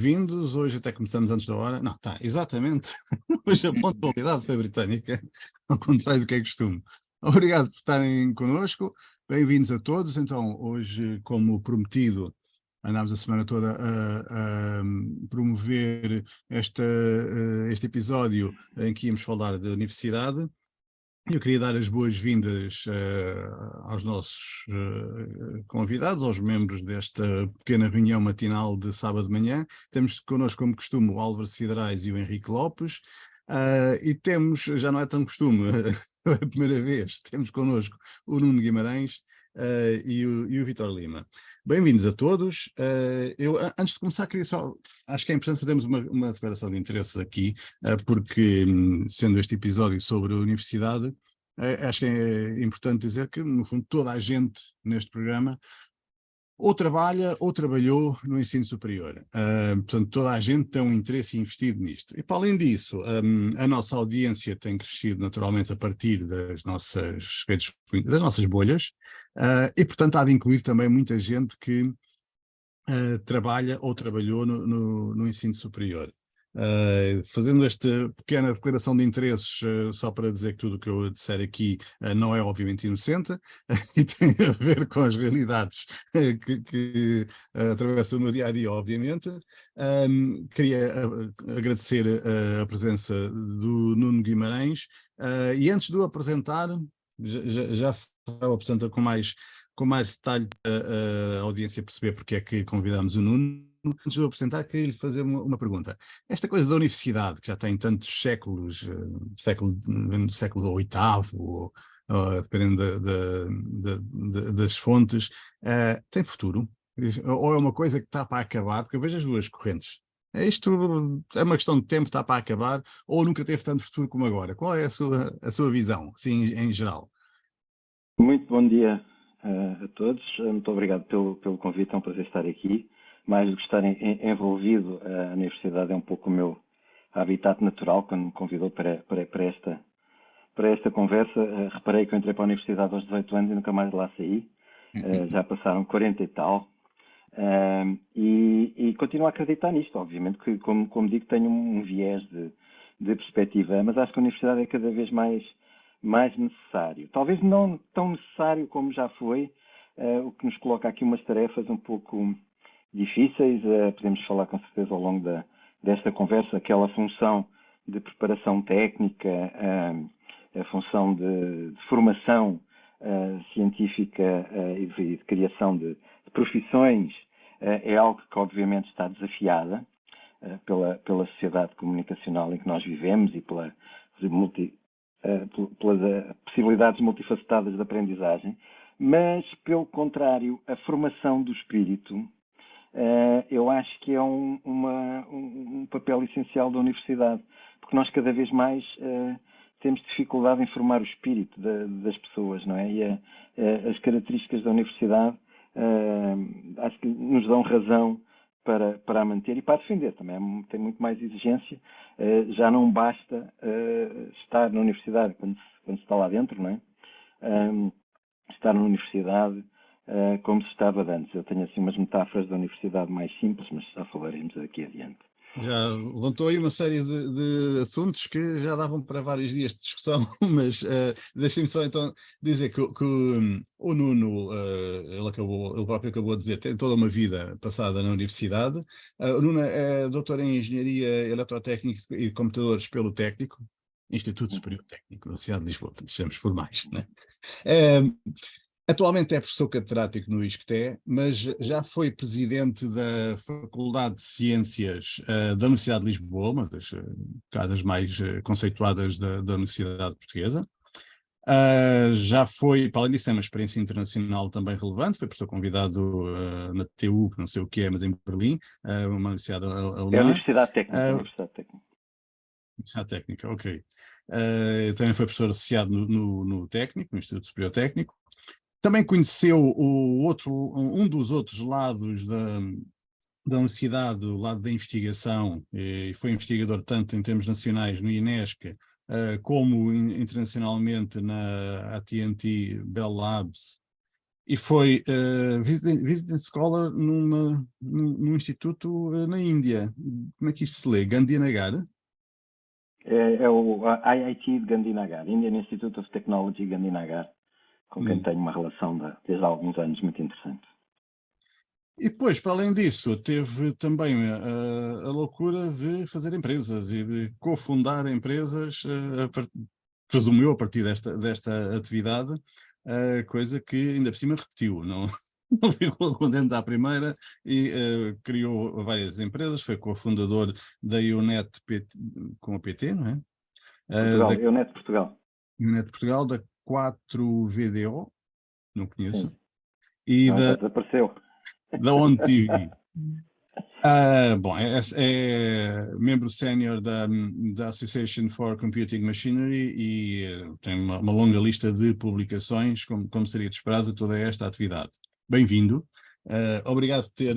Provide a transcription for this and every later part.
bem-vindos. Hoje até começamos antes da hora. Não, tá, exatamente. Hoje a pontualidade foi britânica, ao contrário do que é costume. Obrigado por estarem connosco. Bem-vindos a todos. Então, hoje, como prometido, andámos a semana toda a promover este episódio em que íamos falar da universidade. Eu queria dar as boas-vindas aos nossos convidados, aos membros desta pequena reunião matinal de sábado de manhã. Temos connosco, como costume, o Álvaro Siderais e o Henrique Lopes. E temos, já não é tão costume, é a primeira vez, temos connosco o Nuno Guimarães e o Vítor Lima. Bem-vindos a todos. Antes de começar, queria só, acho que é importante fazermos uma declaração de interesses aqui, porque, sendo este episódio sobre a universidade, acho que é importante dizer que, no fundo, toda a gente neste programa ou trabalha ou trabalhou no ensino superior. Portanto, toda a gente tem um interesse investido nisto. E, para além disso, a nossa audiência tem crescido naturalmente a partir das nossas redes, das nossas bolhas, e, portanto, há de incluir também muita gente que trabalha ou trabalhou no ensino superior. Fazendo esta pequena declaração de interesses, só para dizer que tudo o que eu disser aqui não é obviamente inocente e tem a ver com as realidades que atravessam o meu dia-a-dia, obviamente. Queria agradecer a presença do Nuno Guimarães, e antes de o apresentar, já o apresenta com mais detalhe para a audiência perceber porque é que convidamos o Nuno. Antes de eu apresentar, queria lhe fazer uma pergunta. Esta coisa da universidade, que já tem tantos séculos, século VIII, dependendo das fontes, tem futuro? Ou é uma coisa que está para acabar? Porque eu vejo as duas correntes. Isto é uma questão de tempo, está para acabar, ou nunca teve tanto futuro como agora? Qual é a sua visão, assim, em geral? Muito bom dia a todos. Muito obrigado pelo convite. É um prazer estar aqui. Mais do que estar envolvido, a universidade é um pouco o meu habitat natural. Quando me convidou para esta conversa, reparei que eu entrei para a universidade aos 18 anos e nunca mais lá saí. Já passaram 40 e tal. E continuo a acreditar nisto. Obviamente que, como digo, tenho um viés de perspectiva, mas acho que a universidade é cada vez mais necessário. Talvez não tão necessário como já foi, o que nos coloca aqui umas tarefas um pouco difíceis. Podemos falar com certeza ao longo desta conversa, aquela função de preparação técnica, a função de formação científica e de criação de profissões, é algo que obviamente está desafiada pela sociedade comunicacional em que nós vivemos e pelas possibilidades multifacetadas de aprendizagem, mas, pelo contrário, a formação do espírito, eu acho que é um papel essencial da universidade, porque nós cada vez mais temos dificuldade em formar o espírito das pessoas, não é? E as características da universidade acho que nos dão razão para a manter e para a defender também. Tem muito mais exigência. Já não basta estar na universidade quando se está lá dentro, não é? Estar na universidade como se estava antes. Eu tenho assim umas metáforas da universidade mais simples, mas já falaremos daqui adiante. Já levantou aí uma série de assuntos que já davam para vários dias de discussão, mas deixem-me só então dizer que o Nuno, ele próprio acabou de dizer, tem toda uma vida passada na universidade. O Nuno é doutor em Engenharia Eletrotécnica e de Computadores pelo Técnico, Instituto Superior Técnico, Universidade de Lisboa, portanto, sejamos formais, né? Atualmente é professor catedrático no ISCTE, mas já foi presidente da Faculdade de Ciências da Universidade de Lisboa, uma das casas mais conceituadas da Universidade Portuguesa. Já foi, para além disso, tem uma experiência internacional também relevante, foi professor convidado na TU, que não sei o que é, mas em Berlim, uma universidade alemã. É a Universidade Técnica. Universidade Técnica, ok. Também foi professor associado no Técnico, no Instituto Superior Técnico. Também conheceu um dos outros lados da universidade, o lado da investigação, e foi investigador tanto em termos nacionais no INESC, como internacionalmente na AT&T Bell Labs, E foi visiting scholar num instituto na Índia. Como é que isto se lê? Gandhinagar? É o IIT de Gandhinagar, Indian Institute of Technology Gandhinagar, com quem Hum. tenho uma relação desde há alguns anos muito interessante. E depois, para além disso, teve também a loucura de fazer empresas e de cofundar empresas, presumo eu, a partir desta atividade, coisa que ainda por cima repetiu, não, não ficou contente à primeira e criou várias empresas, foi cofundador da UNET PT, com a PT, não é? Da Portugal, EUNET Portugal. UNET Portugal, da 4VDO, não conheço, Sim, e não, já desapareceu. da ON TV. Bom, é membro sénior da Association for Computing Machinery e tem uma longa lista de publicações, como seria de esperado, de toda esta atividade. Bem-vindo. Obrigado por ter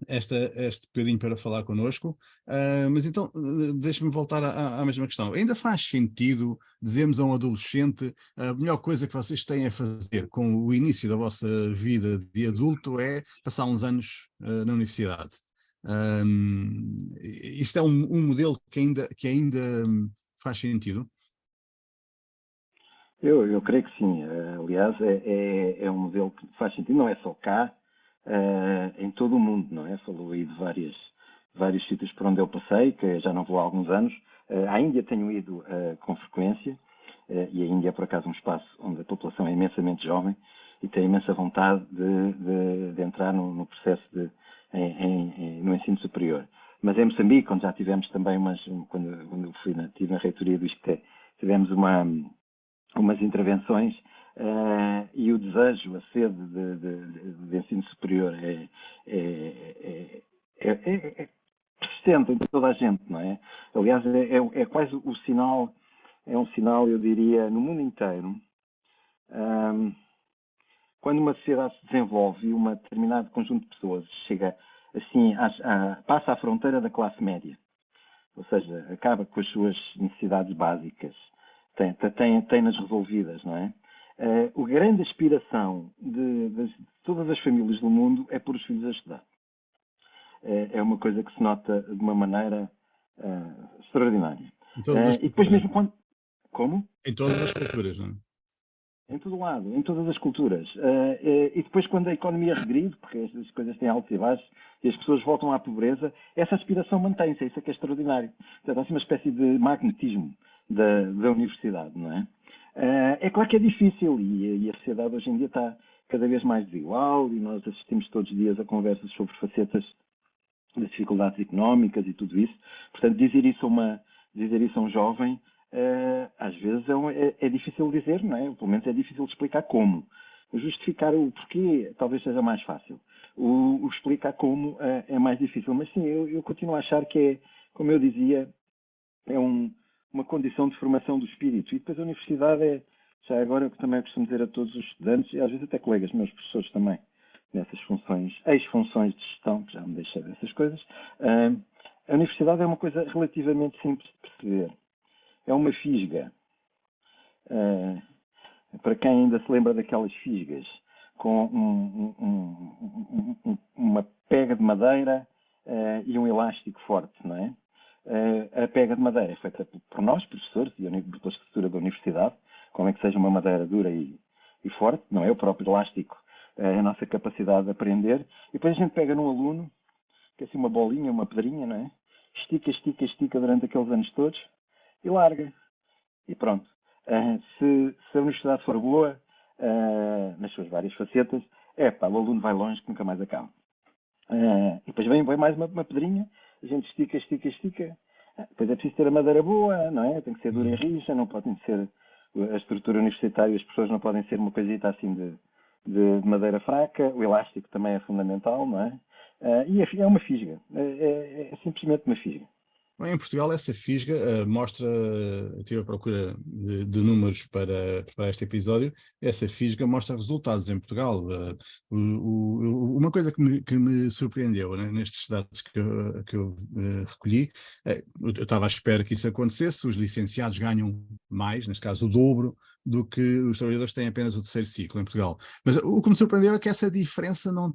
este bocadinho para falar connosco. Mas então, deixe-me voltar à mesma questão. Ainda faz sentido dizermos a um adolescente a melhor coisa que vocês têm a fazer com o início da vossa vida de adulto é passar uns anos na universidade? Isto é um modelo que ainda faz sentido? Eu creio que sim. Aliás, é um modelo que faz sentido, não é só cá, em todo o mundo, não é? Falou aí de vários sítios por onde eu passei, que já não vou há alguns anos. À Índia tenho ido com frequência, e a Índia é por acaso um espaço onde a população é imensamente jovem e tem imensa vontade de entrar no processo no ensino superior. Mas em Moçambique, onde já tivemos também quando eu estive na reitoria do ISCTE, tivemos umas intervenções e o desejo, a sede de ensino superior é persistente em toda a gente, não é? Aliás, é quase o sinal, é um sinal, eu diria, no mundo inteiro. Quando uma sociedade se desenvolve e um determinado conjunto de pessoas chega assim, passa à fronteira da classe média, ou seja, acaba com as suas necessidades básicas, tem-nas resolvidas, não é? A grande aspiração de todas as famílias do mundo é pôr os filhos a estudar. É uma coisa que se nota de uma maneira extraordinária. Em todas as E depois culturas. mesmo quando... Como? Em todas as culturas, não é? Em todo lado, em todas as culturas. E depois, quando a economia regride, porque estas coisas têm altos e baixos, e as pessoas voltam à pobreza, essa aspiração mantém-se, isso é que é extraordinário. Portanto, há assim uma espécie de magnetismo da universidade, não é? É claro que é difícil, e a sociedade hoje em dia está cada vez mais desigual, e nós assistimos todos os dias a conversas sobre facetas das dificuldades económicas e tudo isso. Portanto, dizer isso a um jovem, às vezes é difícil dizer, não é? Pelo menos é difícil de explicar como. Justificar o porquê talvez seja mais fácil. O explicar como é mais difícil. Mas sim, eu continuo a achar que é, como eu dizia, é uma condição de formação do espírito. E depois a universidade já agora, eu também costumo dizer a todos os estudantes, e às vezes até colegas, meus professores também, nessas funções, ex-funções de gestão, que já me deixei dessas coisas, a universidade é uma coisa relativamente simples de perceber. É uma fisga. Para quem ainda se lembra daquelas fisgas, com uma pega de madeira e um elástico forte, não é? A pega de madeira é feita por nós, professores, e pela estrutura da universidade, como é que seja uma madeira dura e forte, não é? O próprio elástico é a nossa capacidade de aprender. E depois a gente pega num aluno, que é assim uma bolinha, uma pedrinha, não é? Estica, estica, estica durante aqueles anos todos e larga. E pronto. Se a universidade for boa, nas suas várias facetas, o aluno vai longe que nunca mais acaba. E depois vem mais uma pedrinha, a gente estica, estica, estica. Depois é preciso ter a madeira boa, não é? Tem que ser dura e rija, não pode ser a estrutura universitária, as pessoas não podem ser uma coisita assim de madeira fraca, o elástico também é fundamental, não é? E é uma fisga, é simplesmente uma fisga. Bem, em Portugal, essa fisga mostra, estive à procura de números para este episódio, essa fisga mostra resultados em Portugal. Uma coisa que me surpreendeu, né, nestes dados que eu recolhi, eu estava à espera que isso acontecesse, os licenciados ganham mais, neste caso o dobro, do que os trabalhadores têm apenas o terceiro ciclo em Portugal. Mas o que me surpreendeu é que essa diferença não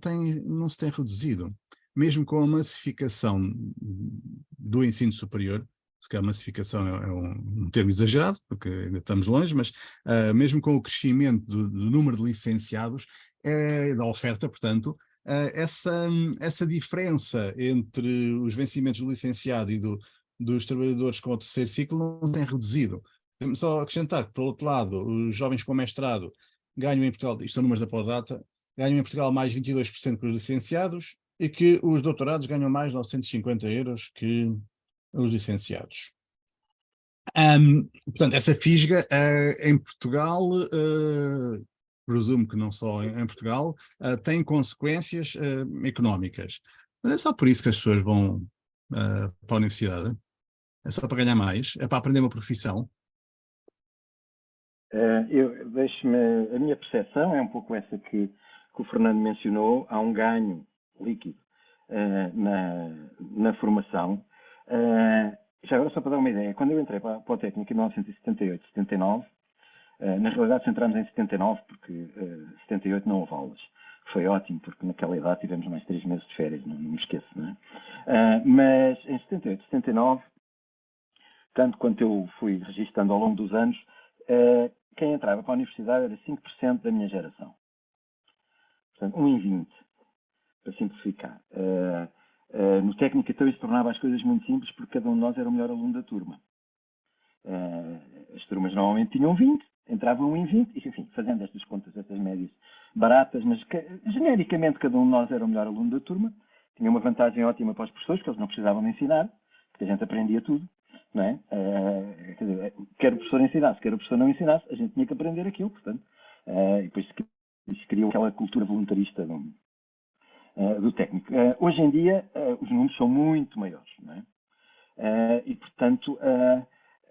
se tem reduzido mesmo com a massificação do ensino superior, se calhar massificação é um termo exagerado, porque ainda estamos longe, mas mesmo com o crescimento do número de licenciados, da oferta, portanto, essa diferença entre os vencimentos do licenciado e dos trabalhadores com o terceiro ciclo não tem reduzido. Só acrescentar que, por outro lado, os jovens com mestrado ganham em Portugal, isto são números da Pordata, ganham em Portugal mais 22% que os licenciados, e que os doutorados ganham mais 950 euros que os licenciados. Portanto, essa fisga em Portugal, presumo que não só em Portugal, tem consequências económicas. Mas é só por isso que as pessoas vão para a universidade. É só para ganhar mais, é para aprender uma profissão. A minha percepção é um pouco essa que o Fernando mencionou. Há um ganho líquido na formação. Já agora, só para dar uma ideia, quando eu entrei para o técnico em 1978, 79, na realidade centramos em 79, porque 78 não houve aulas. Foi ótimo, porque naquela idade tivemos mais 3 meses de férias, não me esqueço, não é? Mas em 78, 79, tanto quanto eu fui registando ao longo dos anos, quem entrava para a universidade era 5% da minha geração. Portanto, 1 em 20, para simplificar. No técnico, então, isso tornava as coisas muito simples, porque cada um de nós era o melhor aluno da turma. As turmas normalmente tinham 20, entravam 1 em 20, e, enfim, fazendo estas contas, estas médias baratas, mas genericamente cada um de nós era o melhor aluno da turma. Tinha uma vantagem ótima para os professores, que eles não precisavam de ensinar, porque a gente aprendia tudo. Não é? Quer dizer, quer o professor ensinasse, quer o professor não ensinasse, a gente tinha que aprender aquilo, portanto. E depois se criou aquela cultura voluntarista do técnico. Hoje em dia, os números são muito maiores, não é? E, portanto,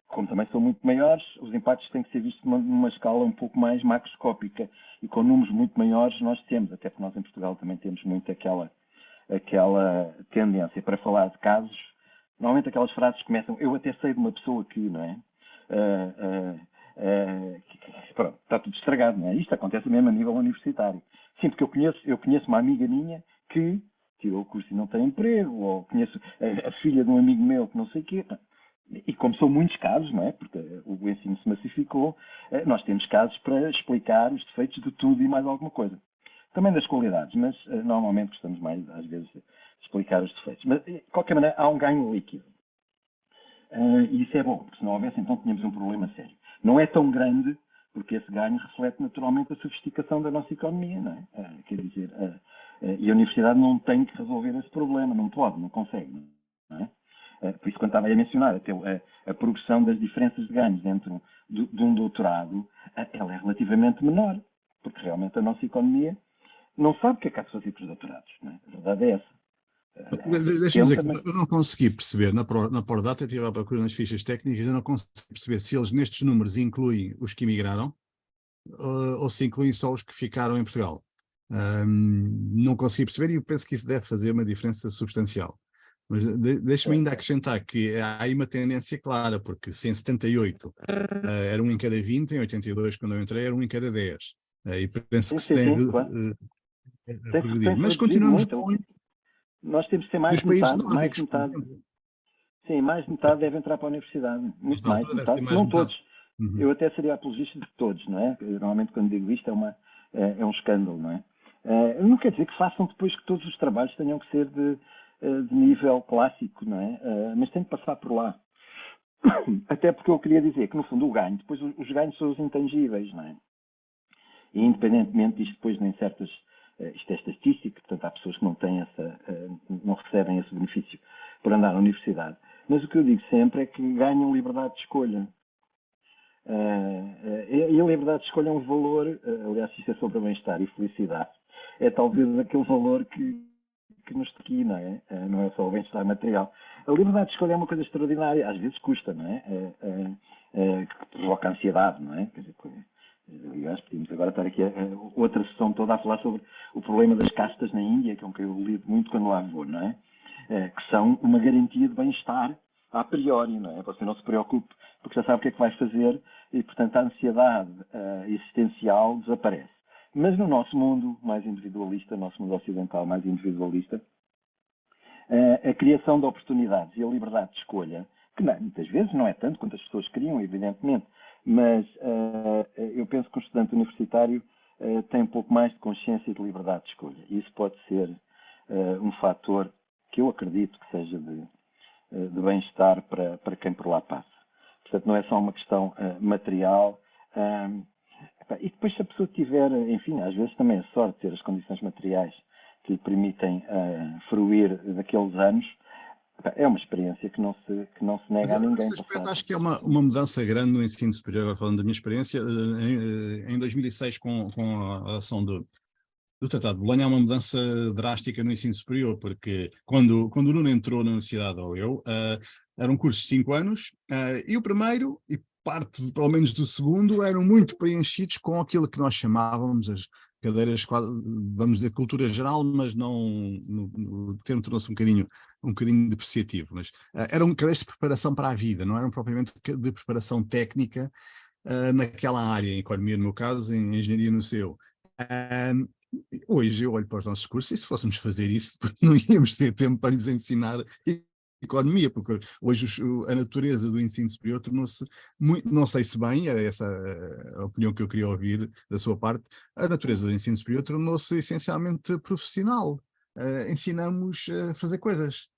como também são muito maiores, os impactos têm que ser vistos numa escala um pouco mais macroscópica. E com números muito maiores nós temos, até porque nós em Portugal também temos muito aquela tendência para falar de casos. Normalmente aquelas frases começam, eu até sei de uma pessoa que, não é? Pronto, está tudo estragado, não é? Isto acontece mesmo a nível universitário. Sim, porque eu conheço uma amiga minha que tirou o curso e não tem emprego, ou conheço a filha de um amigo meu que não sei o quê. E como são muitos casos, não é? Porque o ensino se massificou, nós temos casos para explicar os defeitos de tudo e mais alguma coisa. Também das qualidades, mas normalmente gostamos mais, às vezes, de explicar os defeitos. Mas, de qualquer maneira, há um ganho líquido. E isso é bom, porque se não houvesse, então tínhamos um problema sério. Não é tão grande, porque esse ganho reflete naturalmente a sofisticação da nossa economia, não é? Quer dizer, e a universidade não tem que resolver esse problema, não pode, não consegue, não é? Por isso, quando estava a mencionar até a progressão das diferenças de ganhos dentro de um doutorado, ela é relativamente menor, porque realmente a nossa economia não sabe o que é que há de fazer com os doutorados, não é? A verdade é essa. Deixa-me dizer que eu não consegui perceber, na Pordata, eu estive à procura nas fichas técnicas, eu não consegui perceber se eles nestes números incluem os que emigraram ou se incluem só os que ficaram em Portugal. Não consegui perceber e eu penso que isso deve fazer uma diferença substancial. Mas deixa-me ainda acrescentar que há aí uma tendência clara, porque se em 78 era 1 em cada 20, em 82, quando eu entrei, era 1 em cada 10. E penso que se tem claro. progredido. Mas Reduzido continuamos muito. longe Nós temos que ter mais dos de países metade, nórdicos, por exemplo. Sim, mais de metade deve entrar para a universidade. Muito Nesta mais altura de deve ser metade. mais Não metade. todos. Uhum. Eu até seria apologista de todos, não é? Normalmente quando digo isto é um escândalo, não é? Não quer dizer que façam depois que todos os trabalhos tenham que ser de nível clássico, não é? Mas tem que passar por lá. Até porque eu queria dizer que, no fundo, o ganho, depois os ganhos são os intangíveis, não é? E independentemente disto depois nem certas, isto é estatística, portanto há pessoas que não têm não recebem esse benefício por andar na universidade. Mas o que eu digo sempre é que ganham liberdade de escolha. E a liberdade de escolha é um valor, aliás, isto é sobre bem-estar e felicidade, é talvez aquele valor que nos aqui, não é? Não é só o bem-estar material. A liberdade de escolha é uma coisa extraordinária. Às vezes custa, não é? Que provoca ansiedade, não é? Quer dizer, aliás, podíamos agora estar aqui outra sessão toda a falar sobre o problema das castas na Índia, que é um que eu lido muito quando lá vou, não é? Que são uma garantia de bem-estar a priori, não é? Você não se preocupe, porque já sabe o que é que vai fazer e, portanto, a ansiedade existencial desaparece. Mas no nosso mundo mais individualista, no nosso mundo ocidental mais individualista, a criação de oportunidades e a liberdade de escolha, que não, muitas vezes não é tanto quanto as pessoas queriam, evidentemente, mas eu penso que um estudante universitário tem um pouco mais de consciência de liberdade de escolha. E isso pode ser um fator que eu acredito que seja de bem-estar para quem por lá passa. Portanto, não é só uma questão material. E depois, se a pessoa tiver, enfim, às vezes também a sorte de ter as condições materiais que lhe permitem fruir daqueles anos, é uma experiência que não se nega a ninguém. Nesse aspecto, acho que é uma mudança grande no ensino superior. Agora falando da minha experiência, em 2006, com a ação do Tratado de Bolonha, há uma mudança drástica no ensino superior, porque quando o Nuno entrou na universidade, ou eu, era um curso de 5 anos, e o primeiro, e parte, pelo menos, do segundo, eram muito preenchidos com aquilo que nós chamávamos as cadeiras, vamos dizer, de cultura geral, mas não, o termo tornou-se um bocadinho depreciativo, mas eram cadeiras de preparação para a vida, não eram propriamente de preparação técnica, naquela área, em economia no meu caso, em engenharia no seu. Hoje eu olho para os nossos cursos e se fôssemos fazer isso, não íamos ter tempo para lhes ensinar economia, porque hoje a natureza do ensino superior tornou-se muito, não sei se bem, era essa a opinião que eu queria ouvir da sua parte, a natureza do ensino superior tornou-se essencialmente profissional. Ensinamos a fazer coisas.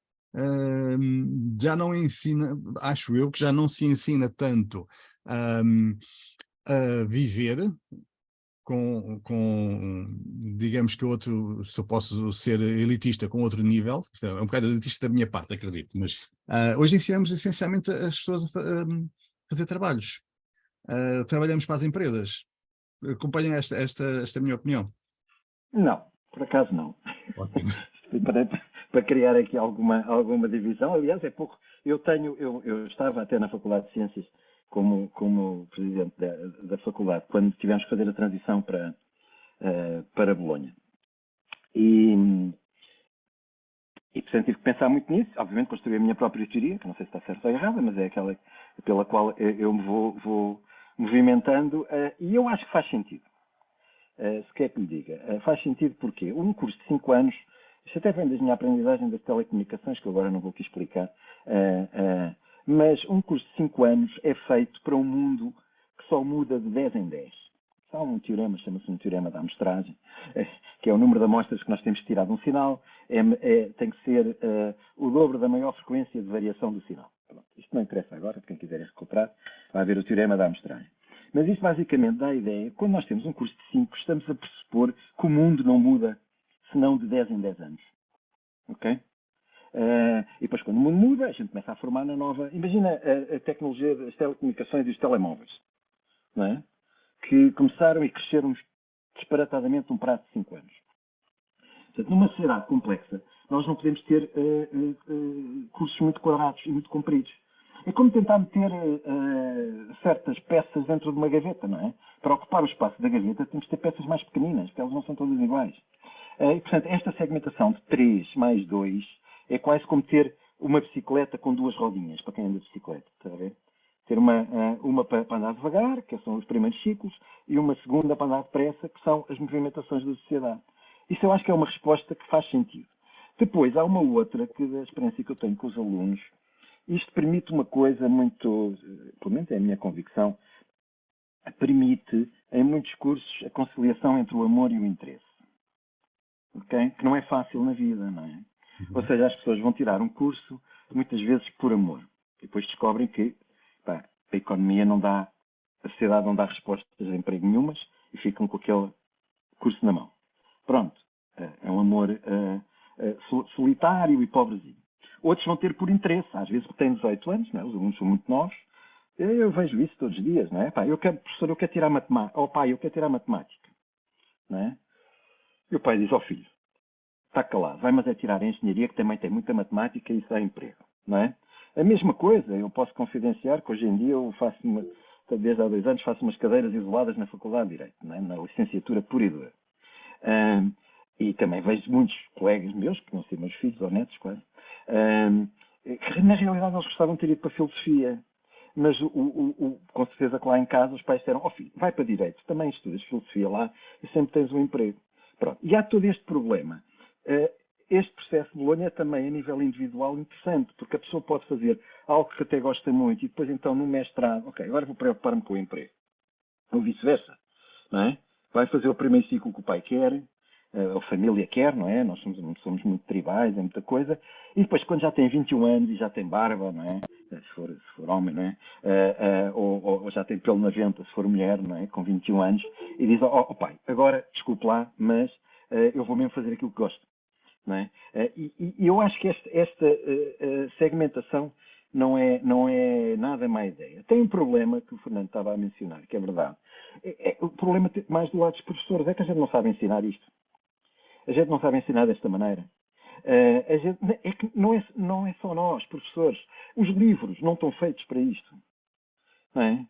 Já não ensina, acho eu que já não se ensina tanto a viver digamos que outro, se eu posso ser elitista com outro nível, isto é um bocado elitista da minha parte, acredito, mas hoje ensinamos essencialmente as pessoas a fazer trabalhos. Trabalhamos para as empresas. Acompanhem esta minha opinião. Não, por acaso não. Ótimo. Para criar aqui alguma divisão. Aliás, é pouco. Eu estava até na Faculdade de Ciências como presidente da faculdade, quando tivemos que fazer a transição para Bolonha. E, portanto, tive que pensar muito nisso. Obviamente, construí a minha própria teoria, que não sei se está certa ou errada, mas é aquela pela qual eu me vou movimentando. E eu acho que faz sentido. Se quer que lhe diga. Faz sentido porque um curso de 5 anos, isto até vem da minha aprendizagem das telecomunicações, que agora não vou aqui explicar, mas um curso de 5 anos é feito para um mundo que só muda de 10 em 10. Há um teorema, chama-se um teorema da amostragem, que é o número de amostras que nós temos que tirar de um sinal, tem que ser o dobro da maior frequência de variação do sinal. Pronto, isto não interessa agora, quem quiser encontrar, vai ver o teorema da amostragem. Mas isto basicamente dá a ideia, quando nós temos um curso de 5, estamos a pressupor que o mundo não muda, senão de 10 em 10 anos. Ok? E depois, quando o mundo muda, a gente começa a formar na nova. Imagina a tecnologia das telecomunicações e dos telemóveis, não é? Que começaram e cresceram disparatadamente num prazo de 5 anos. Portanto, numa sociedade complexa, nós não podemos ter cursos muito quadrados e muito compridos. É como tentar meter certas peças dentro de uma gaveta, não é? Para ocupar o espaço da gaveta, temos que ter peças mais pequeninas, porque elas não são todas iguais. E, portanto, esta segmentação de 3 mais 2 é quase como ter uma bicicleta com 2 rodinhas, para quem anda de bicicleta, está a ver? Ter uma para andar devagar, que são os primeiros ciclos, e uma segunda para andar depressa, que são as movimentações da sociedade. Isso eu acho que é uma resposta que faz sentido. Depois, há uma outra, que da experiência que eu tenho com os alunos, isto permite uma coisa muito, pelo menos é a minha convicção, permite, em muitos cursos, a conciliação entre o amor e o interesse. Okay? Que não é fácil na vida, não é? Ou seja, as pessoas vão tirar um curso, muitas vezes por amor. E depois descobrem que a economia não dá, a sociedade não dá respostas a emprego nenhumas e ficam com aquele curso na mão. Pronto. É um amor solitário e pobrezinho. Outros vão ter por interesse, às vezes porque têm 18 anos, não é? Os alunos são muito novos. Eu vejo isso todos os dias, não é? Professor, eu quero tirar matemática. Pai, eu quero tirar matemática. Não é? E o pai diz, filho, está calado, vai mas é tirar a engenharia que também tem muita matemática e isso dá emprego. não é? A mesma coisa, eu posso confidenciar que hoje em dia eu faço, desde há 2 anos, faço umas cadeiras isoladas na Faculdade de Direito, não é? Na licenciatura pura e dura. E também vejo muitos colegas meus, que não são meus filhos ou netos, quase, que na realidade eles gostavam de ter ido para a filosofia. Mas com certeza que lá em casa os pais disseram, filho, vai para Direito, também estudas filosofia lá e sempre tens um emprego. Pronto. E há todo este problema. Este processo de Bolonha é também, a nível individual, interessante, porque a pessoa pode fazer algo que até gosta muito e depois então no mestrado, agora vou preocupar-me com o emprego. Ou vice-versa, não é? Vai fazer o primeiro ciclo que o pai quer, a família quer, não é? Nós somos muito tribais, é muita coisa. E depois, quando já tem 21 anos e já tem barba, não é? Se for homem, não é? Ou já tem pelo na venta, se for mulher, não é? Com 21 anos, e diz, pai, agora, desculpe lá, mas eu vou mesmo fazer aquilo que gosto. Não é? E eu acho que esta segmentação não é nada má ideia. Tem um problema que o Fernando estava a mencionar, que é verdade. O problema mais do lado dos professores é que a gente não sabe ensinar isto. A gente não sabe ensinar desta maneira. É que não é só nós, professores. Os livros não estão feitos para isto. Não é?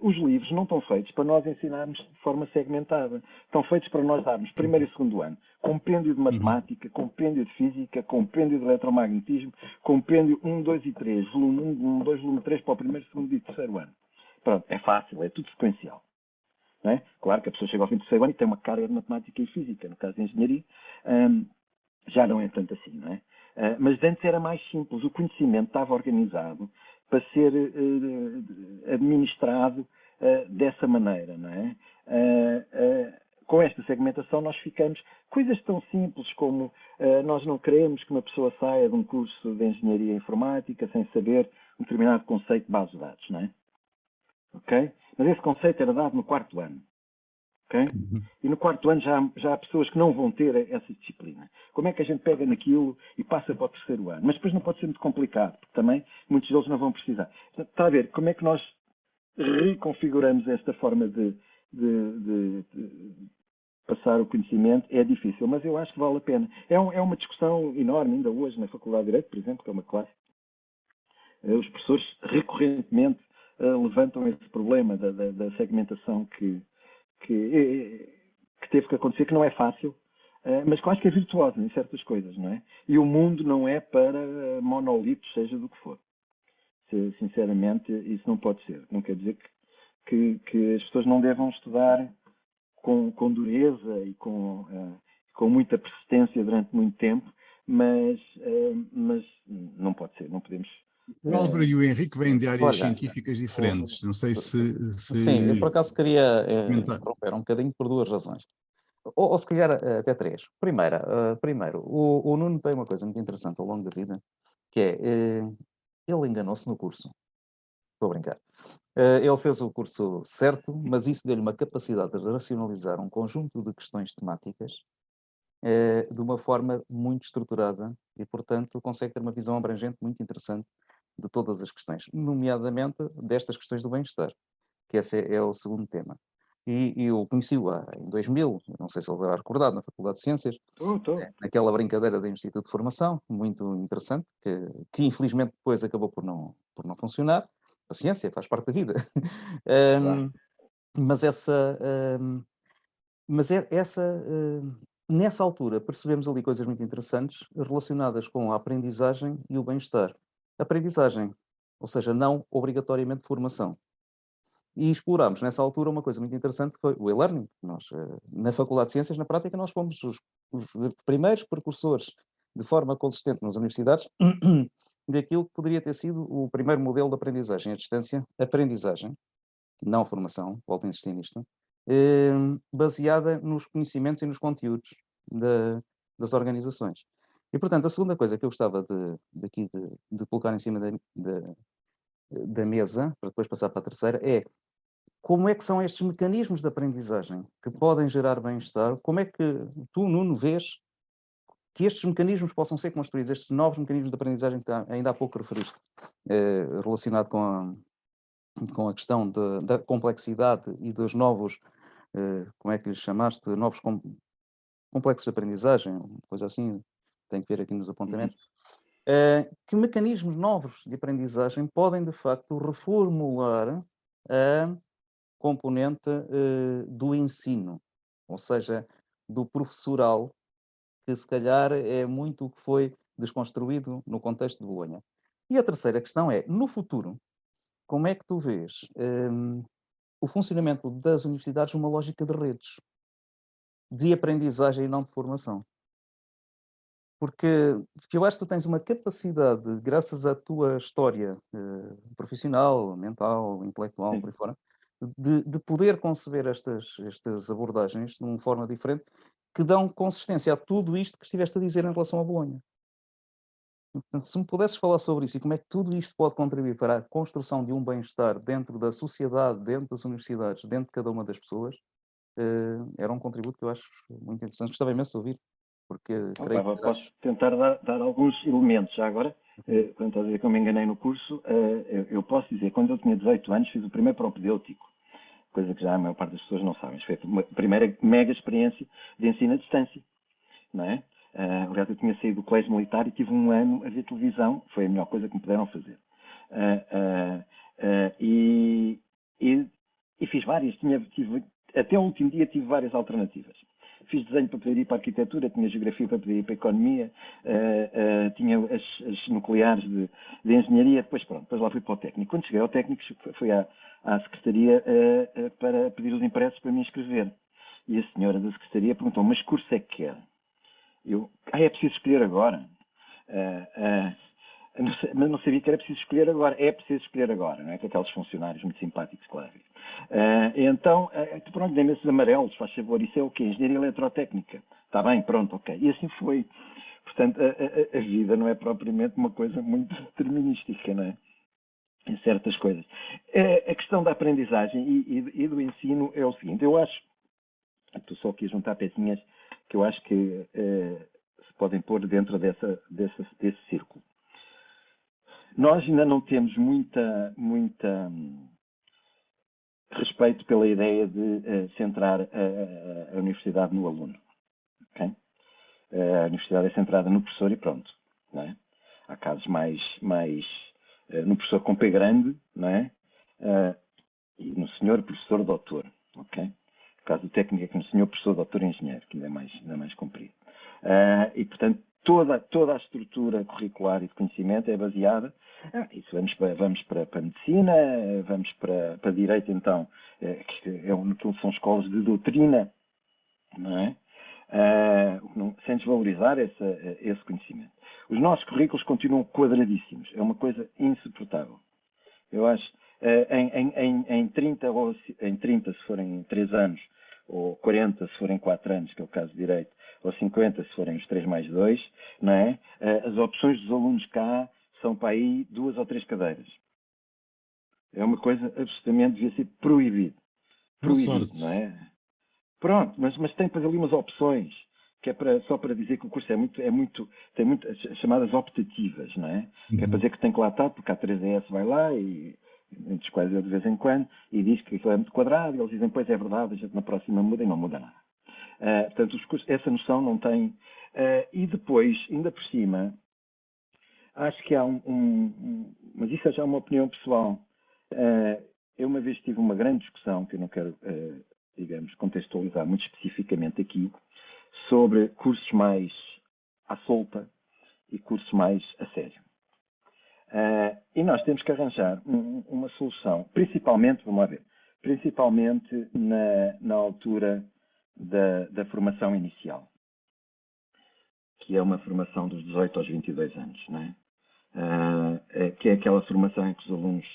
Os livros não estão feitos para nós ensinarmos de forma segmentada. Estão feitos para nós darmos primeiro e segundo ano compêndio de matemática, compêndio de física, compêndio de eletromagnetismo, compêndio 1, 2 e 3, volume 1, volume 2, volume 3 para o primeiro, segundo e terceiro ano. Pronto, é fácil, é tudo sequencial. Não é? Claro que a pessoa chega ao fim do terceiro ano e tem uma carga de matemática e física, no caso de engenharia, já não é tanto assim, não é? Mas antes era mais simples, o conhecimento estava organizado para ser administrado dessa maneira, não é? Com esta segmentação nós ficamos coisas tão simples como nós não queremos que uma pessoa saia de um curso de engenharia informática sem saber um determinado conceito de base de dados, não é? Ok? Mas esse conceito era dado no 4º ano. Okay? E no 4º ano já há pessoas que não vão ter essa disciplina. Como é que a gente pega naquilo e passa para o 3º ano? Mas depois não pode ser muito complicado, porque também muitos deles não vão precisar. Está a ver como é que nós reconfiguramos esta forma de passar o conhecimento? É difícil, mas eu acho que vale a pena. É uma discussão enorme, ainda hoje na Faculdade de Direito, por exemplo, que é uma classe. Os professores recorrentemente levantam esse problema da segmentação que teve que acontecer, que não é fácil, mas que eu acho que é virtuosa em certas coisas, não é? E o mundo não é para monolitos, seja do que for. Sinceramente, isso não pode ser. Não quer dizer que as pessoas não devam estudar com dureza e com muita persistência durante muito tempo, mas não pode ser, não podemos. O Álvaro e o Henrique vêm de áreas Olha, científicas diferentes. Não sei se sim, eu por acaso queria comentar. interromper um bocadinho por 2 razões. Ou se calhar até 3. Primeiro, o Nuno tem uma coisa muito interessante ao longo da vida, que é, ele enganou-se no curso. Estou a brincar. Ele fez o curso certo, mas isso deu-lhe uma capacidade de racionalizar um conjunto de questões temáticas de uma forma muito estruturada e, portanto, consegue ter uma visão abrangente muito interessante de todas as questões, nomeadamente destas questões do bem-estar, que esse é o segundo tema. E eu conheci-o em 2000, não sei se ele terá recordado, na Faculdade de Ciências, naquela brincadeira do Instituto de Formação, muito interessante, que infelizmente depois acabou por não funcionar. A ciência faz parte da vida. Claro. Nessa altura percebemos ali coisas muito interessantes relacionadas com a aprendizagem e o bem-estar. Aprendizagem, ou seja, não obrigatoriamente formação. E explorámos nessa altura uma coisa muito interessante que foi o e-learning. Nós, na Faculdade de Ciências, na prática, nós fomos os primeiros precursores de forma consistente nas universidades daquilo que poderia ter sido o primeiro modelo de aprendizagem à distância, aprendizagem, não formação, volto a insistir nisto, baseada nos conhecimentos e nos conteúdos das organizações. E, portanto, a segunda coisa que eu gostava de colocar em cima da mesa, para depois passar para a terceira, é como é que são estes mecanismos de aprendizagem que podem gerar bem-estar? Como é que tu, Nuno, vês que estes mecanismos possam ser construídos, estes novos mecanismos de aprendizagem que ainda há pouco referiste, relacionado com a questão da complexidade e dos novos, como é que lhes chamaste, novos complexos de aprendizagem, coisa assim, tenho que ver aqui nos apontamentos. Que mecanismos novos de aprendizagem podem, de facto, reformular a componente do ensino, ou seja, do professoral, que se calhar é muito o que foi desconstruído no contexto de Bolonha. E a terceira questão é, no futuro, como é que tu vês o funcionamento das universidades numa lógica de redes, de aprendizagem e não de formação? Porque eu acho que tu tens uma capacidade, graças à tua história profissional, mental, intelectual, por aí fora, de poder conceber estas abordagens de uma forma diferente, que dão consistência a tudo isto que estiveste a dizer em relação a Bolonha. Portanto, se me pudesses falar sobre isso e como é que tudo isto pode contribuir para a construção de um bem-estar dentro da sociedade, dentro das universidades, dentro de cada uma das pessoas, era um contributo que eu acho muito interessante. Gostava imenso de ouvir, porque creio que Posso tentar dar alguns elementos já agora. Quando estás a dizer que eu me enganei no curso, eu posso dizer, quando eu tinha 18 anos, fiz o primeiro propedêutico, coisa que já a maior parte das pessoas não sabem. Foi a primeira mega experiência de ensino à distância, não é? Aliás, eu tinha saído do colégio militar e tive um ano a ver televisão, foi a melhor coisa que me puderam fazer. E fiz várias, até o último dia tive várias alternativas. Fiz desenho para poder ir para a arquitetura, tinha geografia para poder ir para a economia, tinha as nucleares de engenharia, depois lá fui para o técnico. Quando cheguei ao técnico, fui à secretaria para pedir os impressos para me inscrever. E a senhora da secretaria perguntou, mas que curso é que quer? É preciso escolher agora. Mas não sabia que era preciso escolher agora. É preciso escolher agora, não é? Com aqueles funcionários muito simpáticos, claro. Então, pronto, dê-me esses amarelos, faz favor. Isso é o quê? Engenharia eletrotécnica. Está bem, pronto, ok. E assim foi. Portanto, a vida não é propriamente uma coisa muito determinística, não é? Em certas coisas. A questão da aprendizagem e do ensino é o seguinte. Eu acho, estou só aqui a juntar pecinhas que eu acho que se podem pôr dentro desse círculo. Nós ainda não temos muita respeito pela ideia de centrar a universidade no aluno. Okay? A universidade é centrada no professor e pronto. Não é? Há casos mais no professor com P grande, não é? E no senhor professor doutor. Okay? O caso do técnico é que no senhor professor doutor engenheiro, que ainda é mais comprido. E, portanto, toda a estrutura curricular e de conhecimento é baseada. Isso vamos para a medicina, vamos para direito, então, aquilo são escolas de doutrina, não é? Sem desvalorizar esse conhecimento. Os nossos currículos continuam quadradíssimos, é uma coisa insuportável. Eu acho, em 30 se forem 3 anos, ou 40 se forem 4 anos, que é o caso de direito, ou 50 se forem os 3 mais 2, não é? As opções dos alunos cá são para aí 2 ou 3 cadeiras. É uma coisa absolutamente, devia ser proibido. Proibido, não é? Pronto, mas tem depois ali umas opções, que é só para dizer que o curso tem muitas chamadas optativas, não é? Uhum. Que é para dizer que tem que lá estar, porque a 3ES vai lá, e entre os quais eu de vez em quando, e diz que aquilo é muito quadrado, e eles dizem, pois é verdade, a gente na próxima muda e não muda nada. Portanto, os cursos, essa noção não tem. E depois, ainda por cima, acho que há mas isso é já uma opinião pessoal. Eu uma vez tive uma grande discussão, que eu não quero, digamos, contextualizar muito especificamente aqui, sobre cursos mais à solta e cursos mais a sério. E nós temos que arranjar uma solução, principalmente, vamos lá ver, principalmente na altura da formação inicial, que é uma formação dos 18 aos 22 anos, não é? Que é aquela formação em que os alunos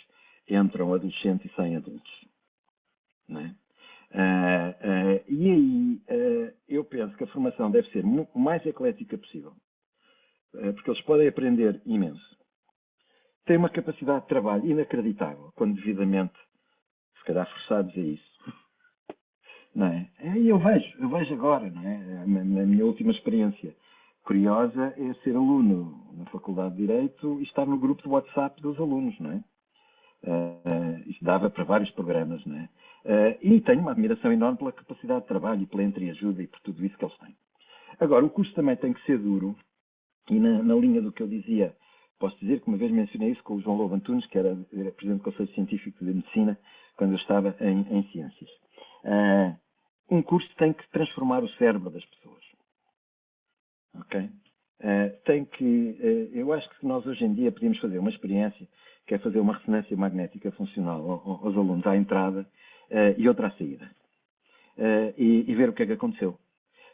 entram adolescentes e saem adultos, não é? E aí eu penso que a formação deve ser o mais eclética possível, porque eles podem aprender imenso. Têm uma capacidade de trabalho inacreditável, quando devidamente, se calhar, forçados a isso. Não é? E eu vejo agora, não é? Na minha última experiência curiosa é ser aluno na Faculdade de Direito e estar no grupo de WhatsApp dos alunos, não é? Isto dava para vários programas, não é? E tenho uma admiração enorme pela capacidade de trabalho e pela entreajuda e por tudo isso que eles têm. Agora, o curso também tem que ser duro E na linha do que eu dizia, posso dizer que uma vez mencionei isso com o João Lobo Antunes, que era presidente do Conselho Científico de Medicina, quando eu estava em Ciências. Um curso tem que transformar o cérebro das pessoas. Ok? Eu acho que nós hoje em dia podíamos fazer uma experiência, que é fazer uma ressonância magnética funcional aos alunos à entrada e outra à saída. E ver o que é que aconteceu.